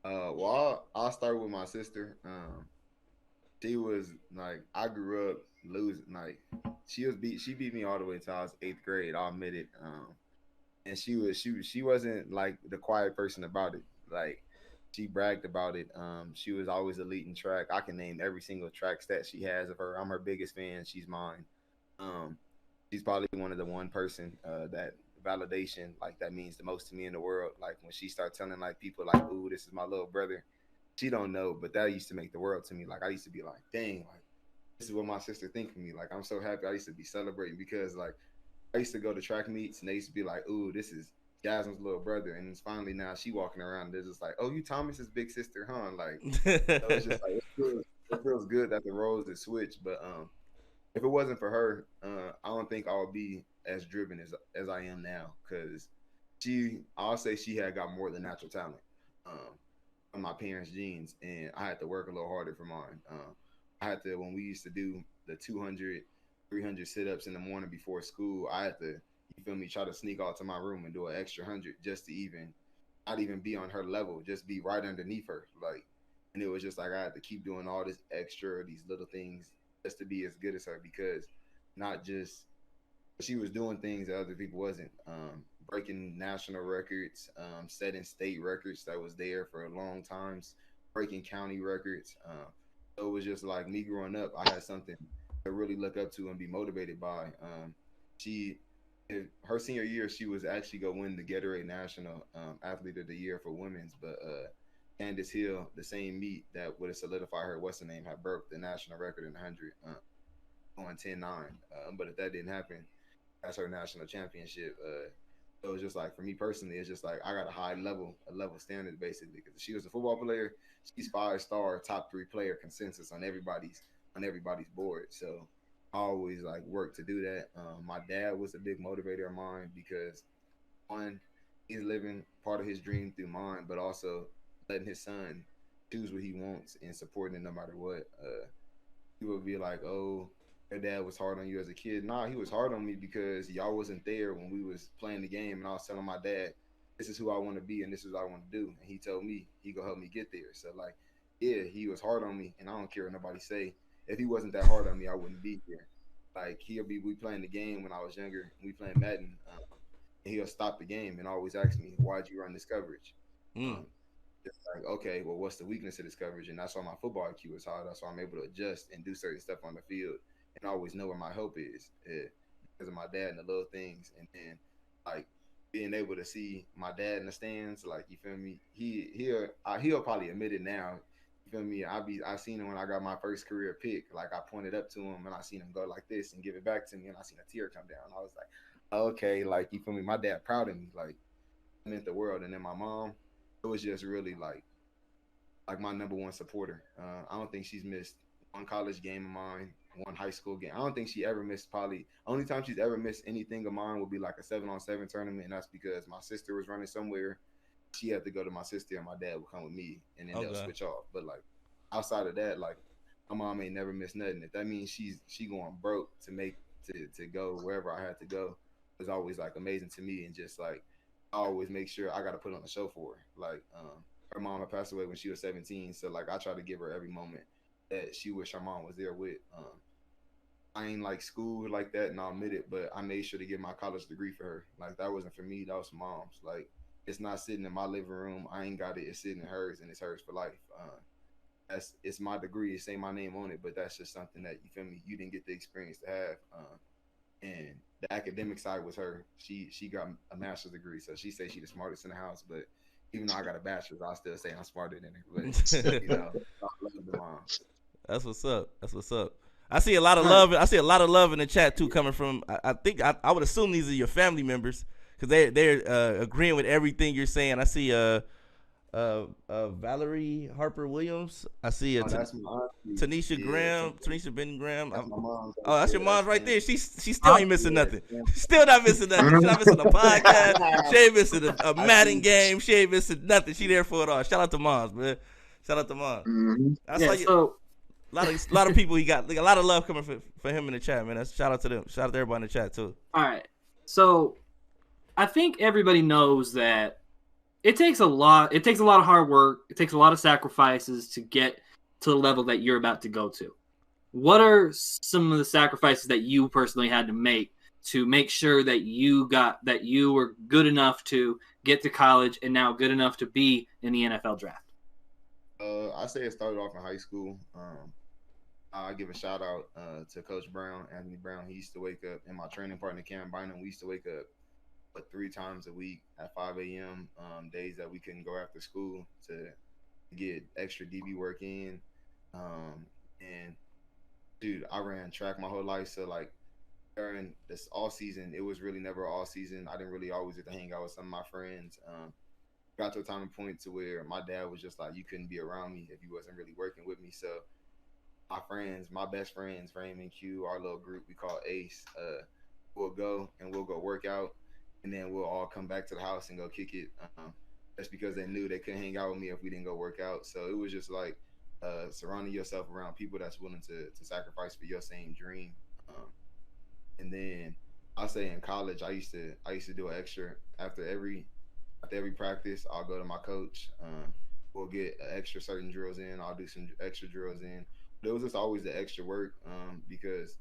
Well, I'll start with my sister. She was like, I grew up losing. Like, she beat me all the way until I was 8th grade. I'll admit it. And she wasn't like the quiet person about it. Like, she bragged about it. She was always elite in track. I can name every single track stat she has of her. I'm her biggest fan. She's mine. She's probably one person that validation like that means the most to me in the world. Like when she starts telling like people like, "Ooh, this is my little brother," she don't know, but that used to make the world to me. Like I used to be like, "Dang, like this is what my sister think of me." Like I'm so happy. I used to be celebrating because like I used to go to track meets and they used to be like, "Ooh, this is Jasmine's little brother," and it's finally now she walking around. They're just like, "Oh, you Thomas's big sister, huh?" Like so it's just like it feels good that the roles have switched, but if it wasn't for her, I don't think I would be as driven as I am now. Because I'll say she had got more than natural talent from my parents' genes, and I had to work a little harder for mine. I had to, when we used to do the 200, 300 sit-ups in the morning before school, I had to, you feel me, try to sneak out to my room and do an extra 100 just to not even be on her level, just be right underneath her. Like, and it was just like I had to keep doing all this extra, these little things just to be as good as her, because not just she was doing things that other people wasn't, breaking national records, setting state records that was there for long times, breaking county records. So it was just like me growing up, I had something to really look up to and be motivated by. Her senior year, she was actually going to win the Gatorade National Athlete of the Year for women's, but Candace Hill, the same meet that would have solidified her, what's the name, had broke the national record in 100 on 10-9. But if that didn't happen, that's her national championship. So it was just like, for me personally, it's just like I got a level standard basically. Because if she was a football player, she's 5-star, top 3 player consensus on everybody's board. So I always like work to do that. My dad was a big motivator of mine because one, he's living part of his dream through mine, but also letting his son choose what he wants and supporting it no matter what. He would be like, "Oh, your dad was hard on you as a kid." Nah, he was hard on me because y'all wasn't there when we was playing the game, and I was telling my dad, "This is who I want to be, and this is what I want to do." And he told me he gonna help me get there. So like, yeah, he was hard on me, and I don't care what nobody say. If he wasn't that hard on me, I wouldn't be here. Like we playing the game when I was younger, we playing Madden, and he'll stop the game and always ask me, "Why'd you run this coverage?" It's like, okay, well, what's the weakness of this coverage? And that's why my football IQ is high. That's why I'm able to adjust and do certain stuff on the field and always know where my help is because of my dad and the little things. And then, like, being able to see my dad in the stands, like, you feel me? He'll probably admit it now. You feel me? I seen him when I got my first career pick. Like, I pointed up to him and I seen him go like this and give it back to me, and I seen a tear come down. I was like, okay, like, you feel me? My dad proud of me, like, it meant the world. And then my mom, it was just really like my number one supporter. I don't think she's missed one college game of mine, one high school game. I don't think she ever missed, probably only time she's ever missed anything of mine would be like a 7-on-7 tournament, and that's because my sister was running somewhere. She had to go to my sister, and my dad would come with me, and then they'll switch off. But like outside of that, like, my mom ain't never missed nothing. If that means she going broke to go wherever I had to go, it was always like amazing to me. And just like, I always make sure I got to put on a show for her. Like, her mom had passed away when she was 17, so like, I try to give her every moment that she wish her mom was there with. I ain't like school like that, and I'll admit it, but I made sure to get my college degree for her. Like, that wasn't for me, that was for mom's. Like, it's not sitting in my living room. I ain't got it. It's sitting in hers, and it's hers for life. It's my degree. It say my name on it, but that's just something that, you feel me, you didn't get the experience to have. And the academic side was her. She got a master's degree, so she say she the smartest in the house. But even though I got a bachelor's, I still say I'm smarter than her. But you know, I love the mom. That's what's up. That's what's up. I see a lot of love. I see a lot of love in the chat too, coming from. I think I would assume these are your family members, because they're agreeing with everything you're saying. I see Valerie Harper Williams. I see That's my auntie. Tanisha Yeah, Graham, Tanisha Ben Graham. That's my mom's. That's your mom's right there. She still ain't missing nothing. Still not missing nothing. She's not missing a podcast. She ain't missing a Madden game. She ain't missing nothing. She there for it all. Shout out to moms, man. Shout out to moms. Mm-hmm. A lot of people he got, like, a lot of love coming for him in the chat, man. That's shout out to them. Shout out to everybody in the chat too. All right. So I think everybody knows that it takes a lot of hard work. It takes a lot of sacrifices to get to the level that you're about to go to. What are some of the sacrifices that you personally had to make sure that you were good enough to get to college and now good enough to be in the NFL draft? I say it started off in high school. I give a shout out to Coach Brown, Anthony Brown. He used to wake up, and my training partner Cam Bynum. We used to wake up 3 times a week at 5 a.m. Days that we couldn't go after school to get extra DB work in. And dude, I ran track my whole life, so like during this all season, it was really never all season. I didn't really always get to hang out with some of my friends. Got to a time and point to where my dad was just like, you couldn't be around me if you wasn't really working with me. So my best friends, Raymond, Q, our little group we call Ace, we'll go work out, and then we'll all come back to the house and go kick it. That's because they knew they couldn't hang out with me if we didn't go work out. So it was just like surrounding yourself around people that's willing to sacrifice for your same dream. And then I'll say in college, I used to do an extra after every practice. I'll go to my coach. We'll get extra certain drills in. I'll do some extra drills in. But it was just always the extra work because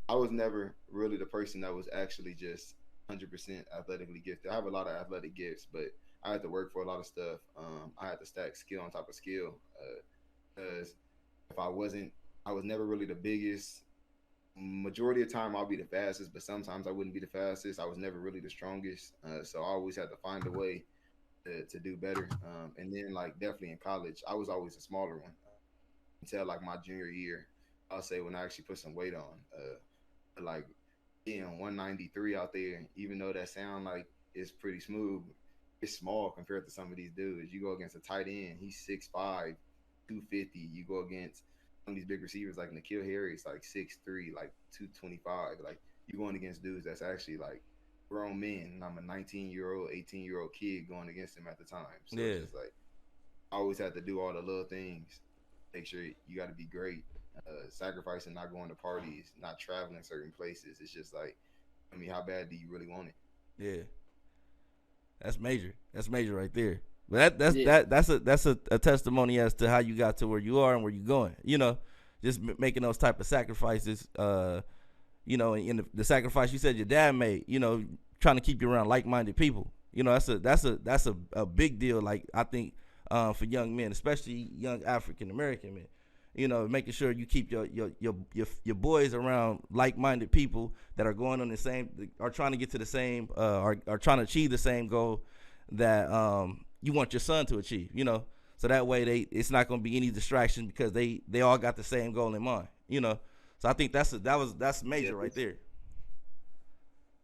I was never really the person that was actually just 100% athletically gifted. I have a lot of athletic gifts, but I had to work for a lot of stuff. I had to stack skill on top of skill because if I was never really the biggest. Majority of the time I'll be the fastest, but sometimes I wouldn't be the fastest. I was never really the strongest, so I always had to find a way to do better. And then like definitely in college, I was always a smaller one until like my junior year. I'll say when I actually put some weight on, like being 193 out there, even though that sound like it's pretty smooth, it's small compared to some of these dudes. You go against a tight end, he's 6'5", 250. You go against some of these big receivers like N'Keal Harry's like 6'3", like 225. Like you're going against dudes that's actually like grown men, and I'm a 19-year-old, 18-year-old kid going against him at the time. So yeah. It's just like I always had to do all the little things. Make sure you got to be great. Sacrificing not going to parties, not traveling certain places. It's just like, I mean, how bad do you really want it? Yeah, that's major. That's major right there. But that's a testimony as to how you got to where you are and where you're going. You know, just making those type of sacrifices. You know, and the sacrifice you said your dad made. You know, trying to keep you around like-minded people. You know, that's a big deal. Like I think for young men, especially young African American men. making sure you keep your boys around like-minded people that are going on the same, are trying to get to the same, are trying to achieve the same goal that you want your son to achieve. So that way it's not going to be any distraction because they all got the same goal in mind. So I think that's major right there.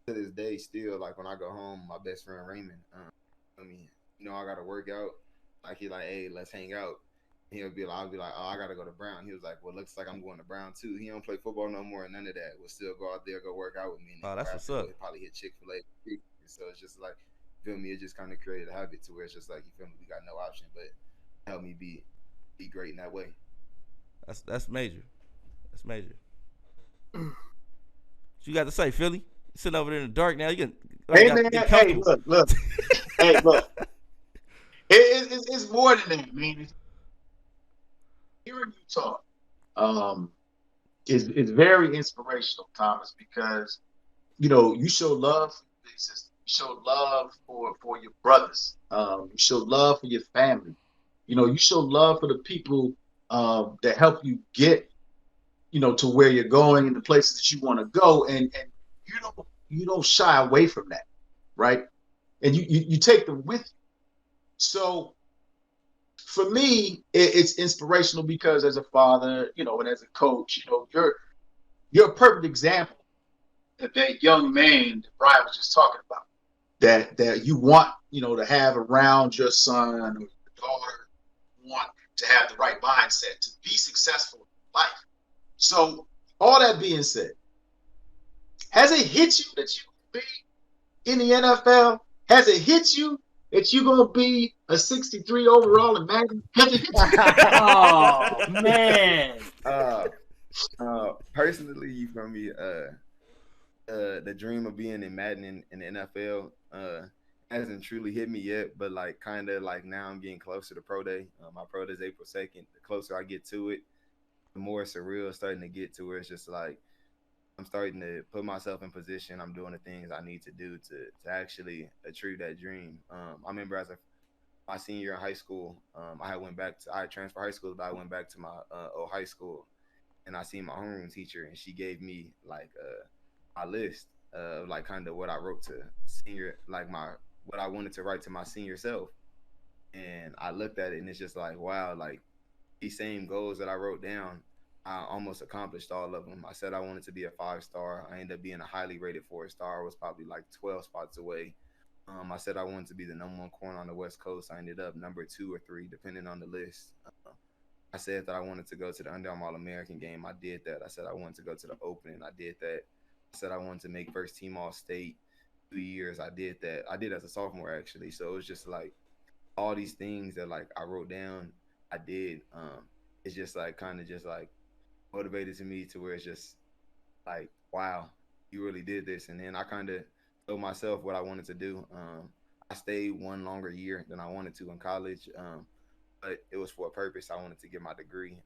To this day, still, like when I go home, my best friend Raymond, I gotta work out. Like he like, hey, let's hang out. I'll be like, oh, I gotta go to Brown. He was like, well, looks like I'm going to Brown too. He don't play football no more, and none of that. We'll still go out there, go work out with me. Oh, that's what's up. Probably hit Chick-fil-A. So it's just like, feel me? It just kind of created a habit to where it's just like, you feel me? We got no option, but help me be great in that way. That's major. That's major. What you got to say, Philly? You sitting over there in the dark now. You Hey man, hey look, hey look. It's more than that, man. Hearing you talk is very inspirational, Thomas, because you show love for your big sister. You show love for your brothers. You show love for your family. You show love for the people that help you get to where you're going and the places that you want to go, and you don't shy away from that, right? And you take them with you. So for me, it's inspirational because as a father, and as a coach, you're a perfect example of that young man that Brian was just talking about. That you want, to have around your son or your daughter, want to have the right mindset to be successful in life. So all that being said, has it hit you that you will be in the NFL? Has it hit you that you're going to be a 63 overall in Madden? Has it hit you? Oh, man. Personally, you feel me? The dream of being in Madden in the NFL hasn't truly hit me yet, but like kind of like now I'm getting closer to Pro Day. My Pro Day is April 2nd. The closer I get to it, the more surreal it's starting to get to where it's just like I'm starting to put myself in position. I'm doing the things I need to do to actually achieve that dream. I remember my senior year in high school, I transferred high school, but I went back to my old high school, and I seen my homeroom teacher, and she gave me like my list of like kind of what I wrote to senior, like what I wanted to write to my senior self, and I looked at it, and it's just like, wow, like these same goals that I wrote down, I almost accomplished all of them. I said I wanted to be a 5-star. I ended up being a highly rated 4-star. I was probably like 12 spots away. I said I wanted to be the number 1 corner on the West Coast. I ended up number 2 or 3, depending on the list. I said that I wanted to go to the Under Armour All-American game. I did that. I said I wanted to go to the opening. I did that. I said I wanted to make first team All-State 2 years. I did that. I did as a sophomore, actually. So it was just like all these things that like I wrote down, I did. It's just like kind of just like motivated to me to where it's just like, wow, you really did this. And then I kind of told myself what I wanted to do. I stayed 1 longer year than I wanted to in college, but it was for a purpose. I wanted to get my degree.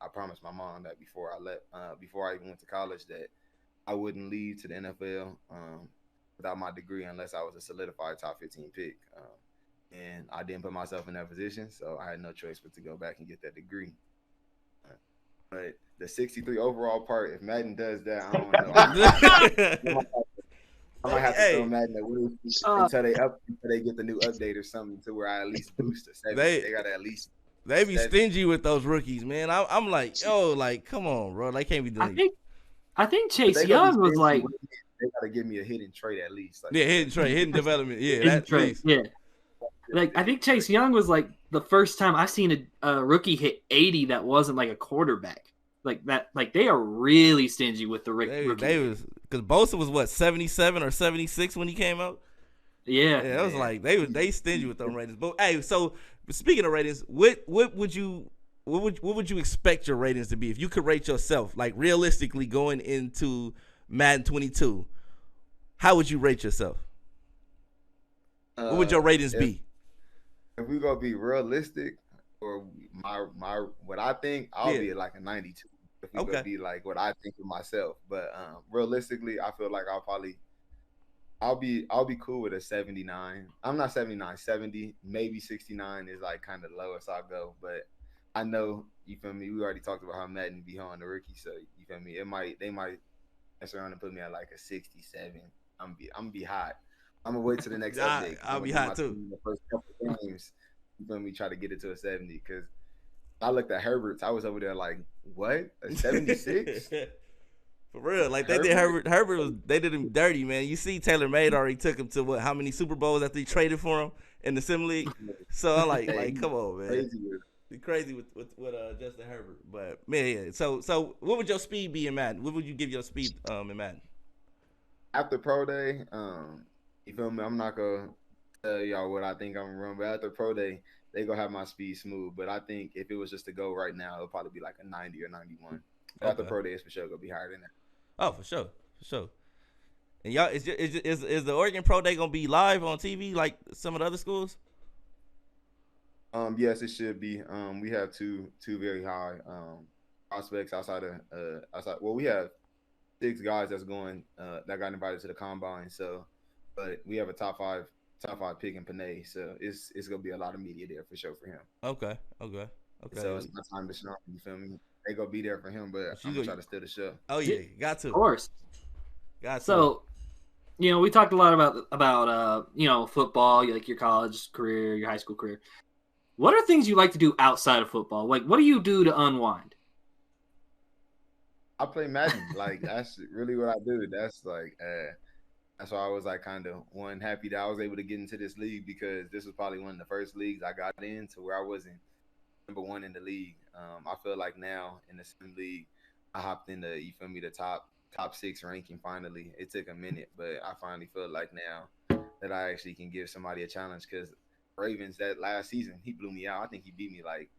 I promised my mom that before I even went to college, that I wouldn't leave to the NFL without my degree unless I was a solidified top 15 pick. And I didn't put myself in that position, so I had no choice but to go back and get that degree. But the 63 overall part, if Madden does that, I don't know. I might have to throw Madden away until they get the new update or something to where I at least boost to 7. They got to at least. They be stingy with those rookies, man. I'm like, yo, like, come on, bro. They can't be doing it. I think Chase Young was like, they got to give me a hidden trade at least. Like, yeah, hidden development. Yeah, hidden trade. Yeah. Like, I think Chase Young was like the first time I've seen a rookie hit 80 that wasn't like a quarterback. Like that, like they are really stingy with the rookie. They was, because Bosa was what, 77 or 76 when he came out. Yeah, it was like they stingy with them ratings. But hey, so speaking of ratings, what would you expect your ratings to be if you could rate yourself, like realistically going into Madden 22? How would you rate yourself? What would your ratings be? If we gonna be realistic, or my what I think, I'll be at like a 92. If we gonna be like what I think of myself, but realistically, I feel like I'll be cool with a 79. I'm not 79, 70, maybe 69 is like kind of the lowest I'll go, but I know, you feel me? We already talked about how Madden be on the rookie, so you feel me? They might mess around and put me at like a 67. I'm be hot. I'm gonna wait till the next update. I'll I'm be gonna hot do my too. team in the first couple of games. You feel me? Try to get it to a 70 because I looked at Herbert's. I was over there like, what? A 76? For real, like they did Herbert. They did him dirty, man. You see, Taylor Made already took him to how many Super Bowls after he traded for him in the Sim League? So I'm like, come on, man. Crazy with Justin Herbert, but man, yeah. So what would your speed be in Madden? What would you give your speed in Madden? After Pro Day, you feel me? I'm not gonna tell y'all what I think I'm gonna run, but after Pro Day, they gonna have my speed smooth. But I think if it was just to go right now, it'll probably be like a 90 or 91. Okay. After Pro Day, it's for sure gonna be higher than that. Oh, for sure. And y'all, is the Oregon Pro Day gonna be live on TV like some of the other schools? Yes, it should be. We have two very high prospects outside. Well, we have 6 guys that's going that got invited to the combine. So, but we have a top five pick in Panay. So it's gonna be a lot of media there for sure for him. Okay. So it's my time to shine. You feel me? They gonna be there for him, but I'm gonna try to steal the show. Oh yeah, got to. Of course. Got to. So, we talked a lot about football, like your college career, your high school career. What are things you like to do outside of football? Like, what do you do to unwind? I play Madden. Like, that's really what I do. That's like, that's why I was like kind of happy that I was able to get into this league because this was probably one of the first leagues I got into where I wasn't number 1 in the league. I feel like now in the Sim League, I hopped into, the top 6 ranking finally. It took a minute, but I finally feel like now that I actually can give somebody a challenge because Ravens that last season, he blew me out. I think he beat me like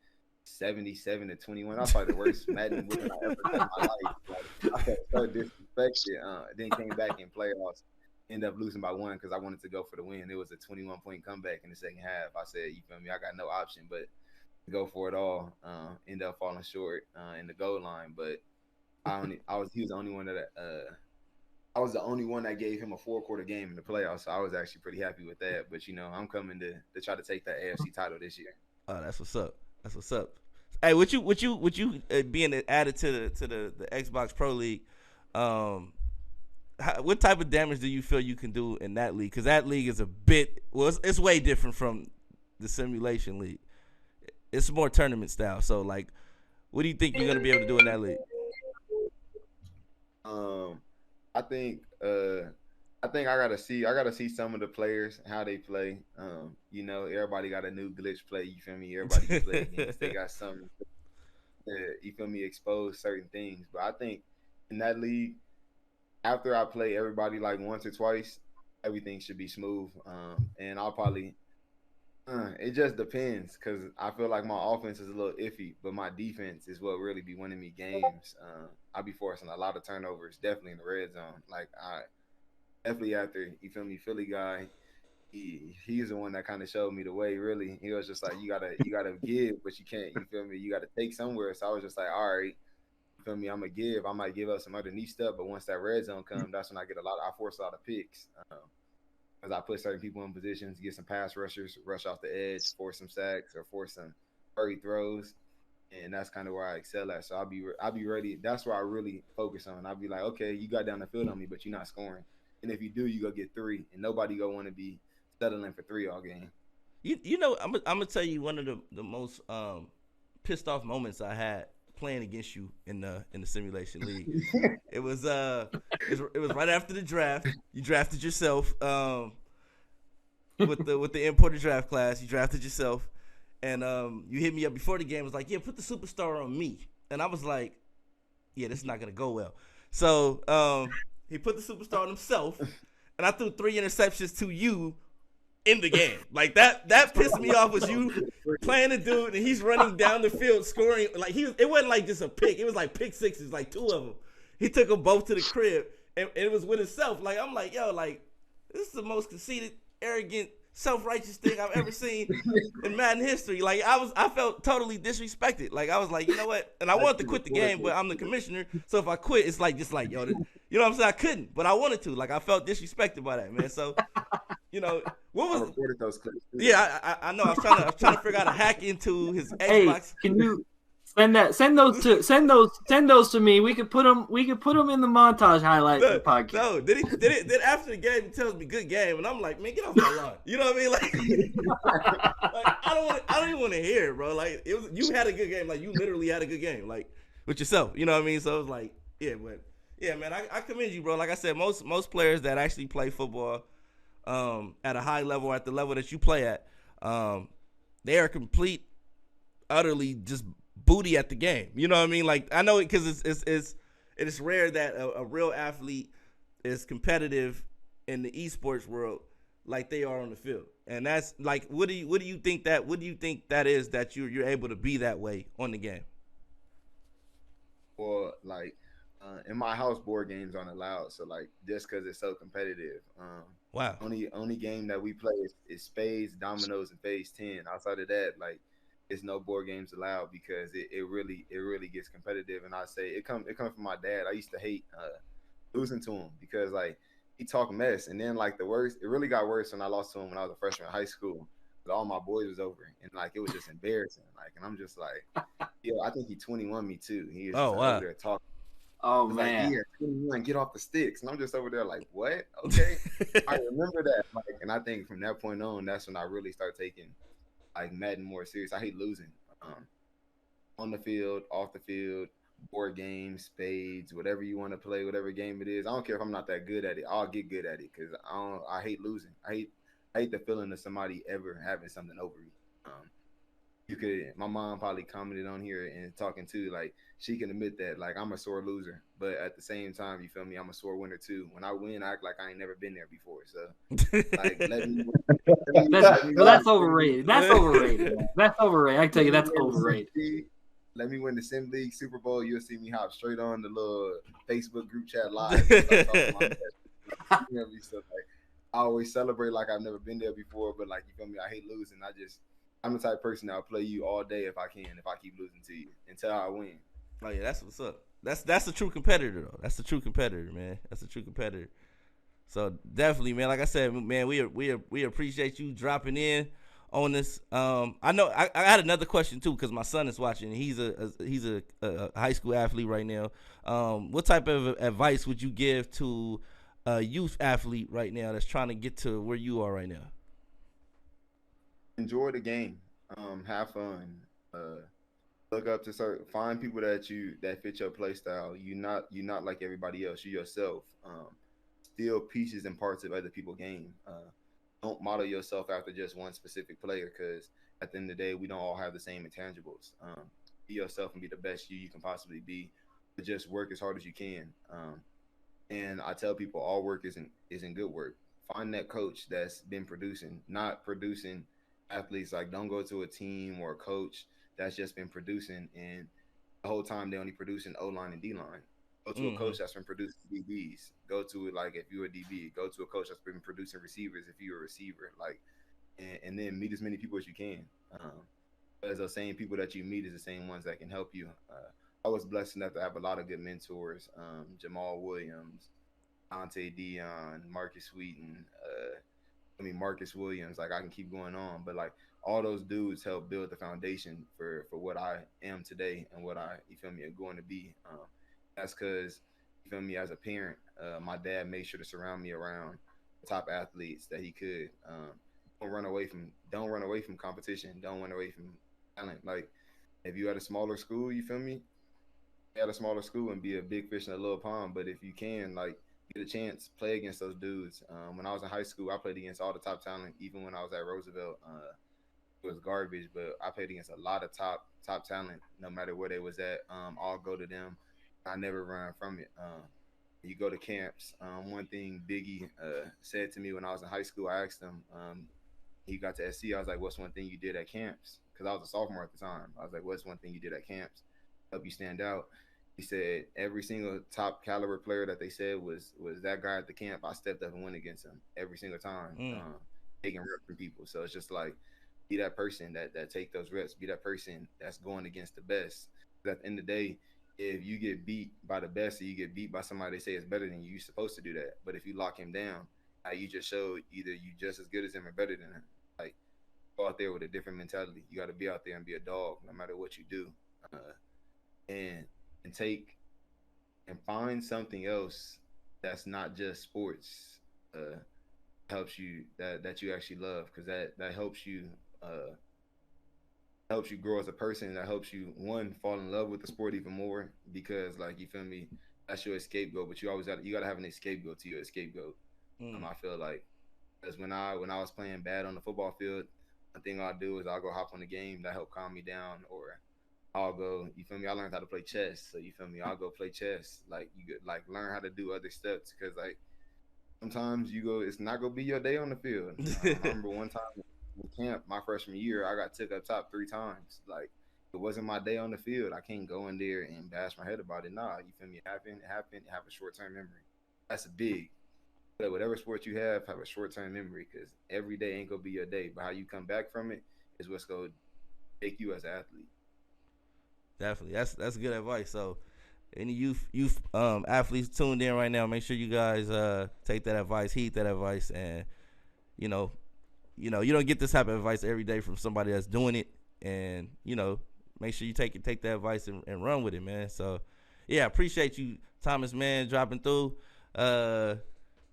77-21. That's probably the worst Madden win I ever done in my life. Like, I felt so disrespected. Then came back in playoffs, ended up losing by 1 because I wanted to go for the win. It was a 21-point comeback in the second half. I said, I got no option but to go for it all. Ended up falling short in the goal line, but he was the only one that I was the only one that gave him a 4-quarter game in the playoffs, so I was actually pretty happy with that. But I'm coming to try to take that AFC title this year. Oh, that's what's up. Hey, would you being added to the Xbox Pro League? What type of damage do you feel you can do in that league? Because that league is it's way different from the simulation league. It's more tournament style. So, like, what do you think you're gonna be able to do in that league? I think I gotta see some of the players how they play. Everybody got a new glitch play. You feel me? Everybody can play against. They got some. You feel me? Expose certain things. But I think in that league, after I play everybody like once or twice, everything should be smooth. And I'll probably. It just depends because I feel like my offense is a little iffy, but my defense is what really be winning me games. I'll be forcing a lot of turnovers, definitely in the red zone. Like I definitely after Philly guy, he's the one that kind of showed me the way. Really, he was just like you gotta give, but you can't. You feel me? You gotta take somewhere. So I was just like, all right, you feel me? I'm gonna give. I might give up some underneath stuff, but once that red zone comes, that's when I force a lot of picks. Because I put certain people in positions, get some pass rushers, rush off the edge, force some sacks or force some hurry throws, and that's kind of where I excel at. So I'll be ready. That's where I really focus on. I'll be like, okay, you got down the field on me, but you're not scoring. And if you do, you go get 3, and nobody go want to be settling for 3 all game. I'm gonna tell you one of the most pissed off moments I had playing against you in the simulation league. It was right after the draft. You drafted yourself with the imported draft class. You drafted yourself, and you hit me up before the game. Was like, yeah, put the superstar on me, and I was like, yeah, this is not gonna go well. So he put the superstar on himself, and I threw 3 interceptions to you in the game. Like that pissed me off. Was you playing a dude and he's running down the field scoring like it wasn't like just a pick. It was like pick sixes, like 2 of them. He took them both to the crib and it was with himself. Like I'm like, yo, like this is the most conceited, arrogant, self-righteous thing I've ever seen in Madden history. Like I felt totally disrespected. Like I was like, you know what? And I wanted to quit the game, but I'm the commissioner. So if I quit, it's like just like, yo, you know what I'm saying? I couldn't, but I wanted to. Like I felt disrespected by that, man. So you know, what I was? recorded those clips. Too, Yeah, I know. I was trying to figure out how to hack into his Hey, Xbox. can you send those to me? We could put them in the montage highlight for the podcast. No, then after the game he tells me good game, and I'm like, man, get off my lawn. You know what I mean? Like I don't even want to hear it, bro. Like you had a good game, like you literally had a good game, like with yourself. You know what I mean? So it was like, yeah, but yeah, man, I commend you, bro. Like I said, most players that actually play football at a high level, at the level that you play at, they are complete, utterly just booty at the game. You know what I mean? Like I know it because it's rare that a real athlete is competitive in the esports world like they are on the field. And that's like, what do you think that is that you're able to be that way on the game? Well, like in my house, board games aren't allowed. So like, just because it's so competitive, Wow. only game that we play is spades, dominoes, and phase 10. Outside of that, like, it's no board games allowed because it really gets competitive. And I say it comes from my dad. I used to hate losing to him because like he talked mess, and then like it really got worse when I lost to him when I was a freshman in high school. But all my boys was over, and like it was just embarrassing. Like, and I'm just like, yo, I think he 21 me too. He was just over there talking. Oh It's man, like, yeah, 21, get off the sticks, and I'm just over there like, what? Okay, I remember that. Like, and I think from that point on, that's when I really start taking like Madden more serious. I hate losing. On the field, off the field, board games, spades, whatever you want to play, whatever game it is. I don't care if I'm not that good at it. I'll get good at it because I hate losing. I hate the feeling of somebody ever having something over me. My mom probably commented on here and talking too, like she can admit that like I'm a sore loser, but at the same time, you feel me, I'm a sore winner too. When I win, I act like I ain't never been there before. So like that's overrated. That's overrated. That's overrated. I can tell you that's overrated. Let me win the Sim League Super Bowl. You'll see me hop straight on the little Facebook group chat live. And start talking my mess. You know me? So like, I always celebrate like I've never been there before, but like you feel me, I hate losing. I'm the type of person that'll play you all day if I can, if I keep losing to you until I win. Oh yeah, that's what's up. That's a true competitor though. That's a true competitor, man. That's a true competitor. So definitely, man. Like I said, man, we appreciate you dropping in on this. I know I had another question too because my son is watching. He's a high school athlete right now. What type of advice would you give to a youth athlete right now that's trying to get to where you are right now? Enjoy the game. Have fun. Look up to find people that fit your play style. You're not like everybody else. You yourself. Steal pieces and parts of other people's game. Don't model yourself after just one specific player because at the end of the day, we don't all have the same intangibles. Be yourself and be the best you can possibly be. But just work as hard as you can. And I tell people all work isn't good work. Find that coach that's been producing, not producing athletes. Like don't go to a team or a coach that's just been producing and the whole time they only producing O-line and D-line. Go to a coach that's been producing DBs. Go to it like if you're a DB. Go to a coach that's been producing receivers if you're a receiver. Like, and then meet as many people as you can. As those same people that you meet is the same ones that can help you. I was blessed enough to have a lot of good mentors. Jamal Williams, Ante Dion, Marcus Wheaton, Marcus Williams. Like I can keep going on, but like all those dudes helped build the foundation for what I am today and what I am going to be. That's because as a parent, my dad made sure to surround me around top athletes that he could. Don't run away from competition. Don't run away from talent. Like if you at a smaller school, at a smaller school and be a big fish in a little pond. But if you can, like, get a chance, play against those dudes. When I was in high school, I played against all the top talent. Even when I was at Roosevelt, it was garbage, but I played against a lot of top talent. No matter where they was at, I'll go to them. I never run from it. You go to camps. One thing Biggie said to me when I was in high school, I asked him. He got to SC. I was like, "What's one thing you did at camps?" Because I was a sophomore at the time. I was like, "What's one thing you did at camps help you stand out?" He said every single top caliber player that they said was that guy at the camp. I stepped up and went against him every single time, taking reps from people. So it's just like be that person that take those reps. Be that person that's going against the best. At the end of the day, if you get beat by the best or you get beat by somebody they say is better than you, you're supposed to do that. But if you lock him down, You just showed either you just as good as him or better than him. Like, go out there with a different mentality. You got to be out there and be a dog, no matter what you do, and take and find something else that's not just sports. Helps you that you actually love, because that helps you grow as a person. That helps you, one, fall in love with the sport even more, because, like, you feel me, that's your scapegoat. But you always got to have an scapegoat to your scapegoat. I feel like, because when I was playing bad on the football field, the thing I'll do is I'll go hop on the game that help calm me down, or I'll go, you feel me, I learned how to play chess, so you feel me, I'll go play chess. Like, you could, like, learn how to do other steps, because, like, sometimes it's not gonna be your day on the field. I remember one time in camp, my freshman year, I got took up top 3 times. Like, it wasn't my day on the field. I can't go in there and bash my head about it. Nah, you feel me? It happened. Have a short-term memory. That's big. But whatever sport you have a short-term memory, because every day ain't gonna be your day. But how you come back from it is what's gonna take you as an athlete. Definitely, that's good advice. So, any youth athletes tuned in right now, make sure you guys take that advice, heed that advice, and you don't get this type of advice every day from somebody that's doing it, and make sure you take that advice and run with it, man. So, yeah, I appreciate you, Thomas, man, dropping through.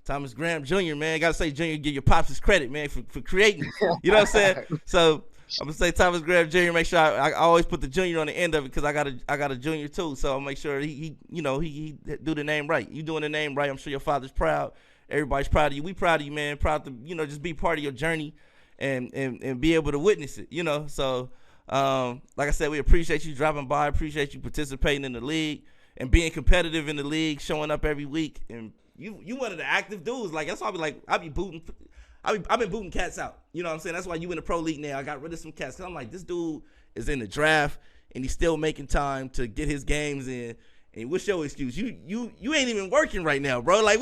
Thomas Graham Jr., man, gotta say, Jr., give your pops his credit, man, for creating. You know what I'm saying? So I'm gonna say Thomas Graham Jr. Make sure I always put the junior on the end of it, because I got a junior too. So I'll make sure he do the name right. You doing the name right. I'm sure your father's proud. Everybody's proud of you. We proud of you, man. Proud to just be part of your journey and be able to witness it. So like I said, we appreciate you dropping by. Appreciate you participating in the league and being competitive in the league, showing up every week. And you one of the active dudes. Like, that's why I've been booting cats out. You know what I'm saying? That's why you in the pro league now. I got rid of some cats. 'Cause I'm like, this dude is in the draft and he's still making time to get his games in. And what's your excuse? You ain't even working right now, bro. Like,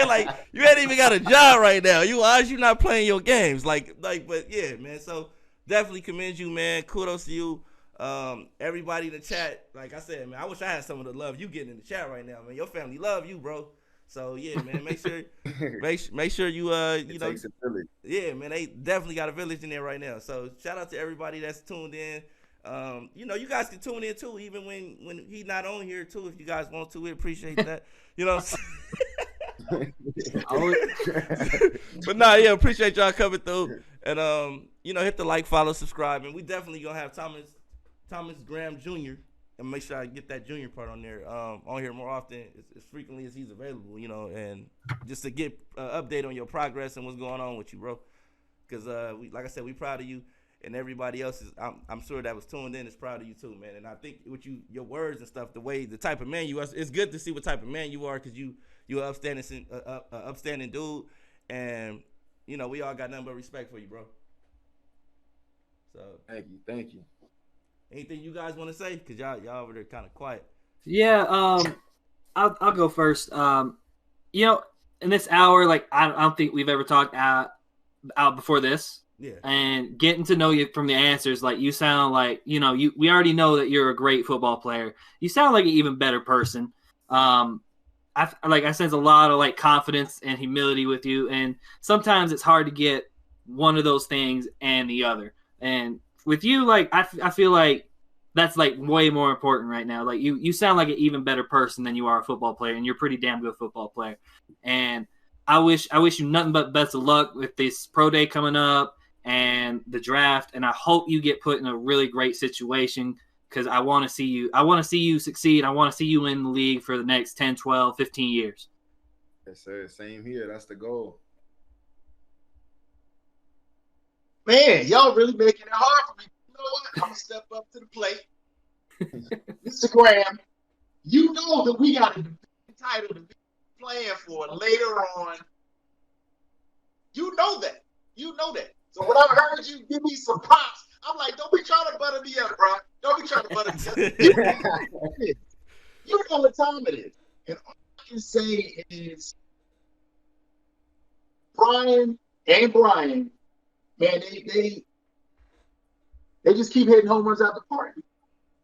like, you ain't even got a job right now. Why is you not playing your games? But yeah, man. So definitely commend you, man. Kudos to you. Everybody in the chat, like I said, man, I wish I had some of the love you getting in the chat right now, man. Your family love you, bro. So yeah, man, make sure you Takes a village. Yeah, man, they definitely got a village in there right now. So shout out to everybody that's tuned in. You guys can tune in too, even when he's not on here too, if you guys want to. We appreciate that. You know what I'm saying? But nah, yeah, appreciate y'all coming through. And hit the like, follow, subscribe, and we definitely gonna have Thomas Graham Jr. and make sure I get that junior part on there, on here more often, as frequently as he's available, and just to get an update on your progress and what's going on with you, bro. Because like I said, we proud of you, and everybody else is. I'm sure that was tuned in is proud of you too, man. And I think with your words and stuff, the type of man you are, it's good to see what type of man you are, because you're an upstanding dude, and we all got nothing but respect for you, bro. So thank you. Anything you guys want to say? Because y'all over there kind of quiet. Yeah, I'll go first. In this hour, like, I don't think we've ever talked out before this. Yeah. And getting to know you from the answers, like, you sound like, we already know that you're a great football player. You sound like an even better person. I sense a lot of, like, confidence and humility with you, and sometimes it's hard to get one of those things and the other. And with you, like, I feel like that's, like, way more important right now. Like, you sound like an even better person than you are a football player, and you're a pretty damn good football player. And I wish you nothing but best of luck with this pro day coming up and the draft. And I hope you get put in a really great situation, because I want to see you succeed. I want to see you in the league for the next 10, 12, 15 years. Yes, sir. Same here. That's the goal. Man, y'all really making it hard for me. You know what? I'm going to step up to the plate. Mr. Graham, you know that we got a title to be playing for later on. You know that. So when I heard you give me some props, I'm like, don't be trying to butter me up, bro. Don't be trying to butter me up. You know what time it is. And all I can say is Brian, man, they just keep hitting home runs out the park.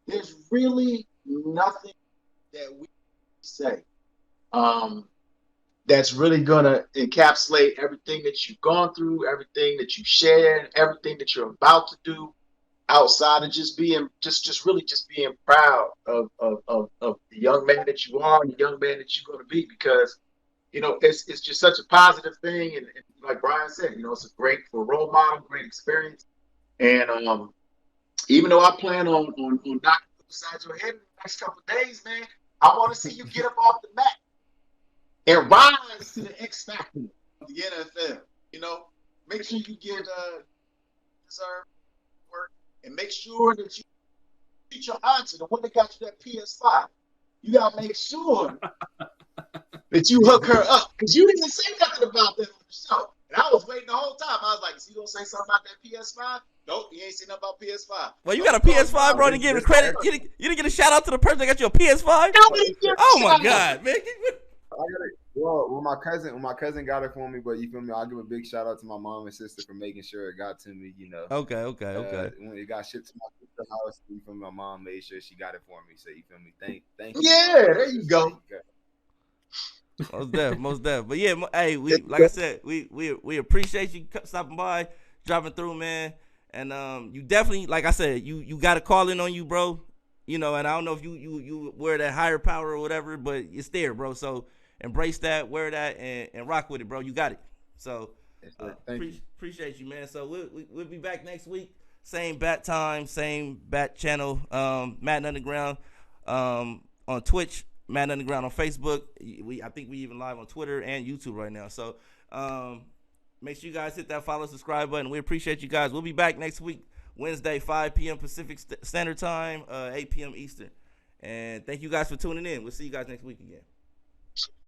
There's really nothing that we say. that's really gonna encapsulate everything that you've gone through, everything that you shared, everything that you're about to do, outside of just being just really just being proud of the young man that you are and the young man that you're going to be, because it's just such a positive thing, and like Brian said, it's a great for role model, great experience. And even though I plan on knocking upside your head in the next couple of days, man, I want to see you get up off the mat and rise to the X factor of the NFL. Make sure you get deserve work, and make sure that you treat your auntie, the one that got you that PS5. You gotta make sure that you hook her up, because you didn't say nothing about that on the show. And I was waiting the whole time. I was like, is he gonna say something about that PS5? Nope, he ain't seen nothing about PS5. Well, you got a PS5, bro, to give the credit. You didn't get a shout out to the person that got you a PS5? Oh my God, man. Well, my cousin got it for me, but you feel me? I'll give a big shout out to my mom and sister for making sure it got to me. Okay. When it got shipped to my sister's house, you feel me? My mom made sure she got it for me. So you feel me? Thank you. Yeah, there you go. Most def. But yeah, hey, like I said, we appreciate you stopping by, dropping through, man. And you definitely, like I said, you got a calling on you, bro. And I don't know if you wear that higher power or whatever, but it's there, bro. So embrace that, wear that, and rock with it, bro. You got it. So appreciate you, man. So we'll be back next week. Same bat time, same bat channel. Madden Underground on Twitch, Madden Underground on Facebook. I think we even live on Twitter and YouTube right now. So make sure you guys hit that follow, subscribe button. We appreciate you guys. We'll be back next week, Wednesday, 5 p.m. Pacific Standard Time, 8 p.m. Eastern. And thank you guys for tuning in. We'll see you guys next week again.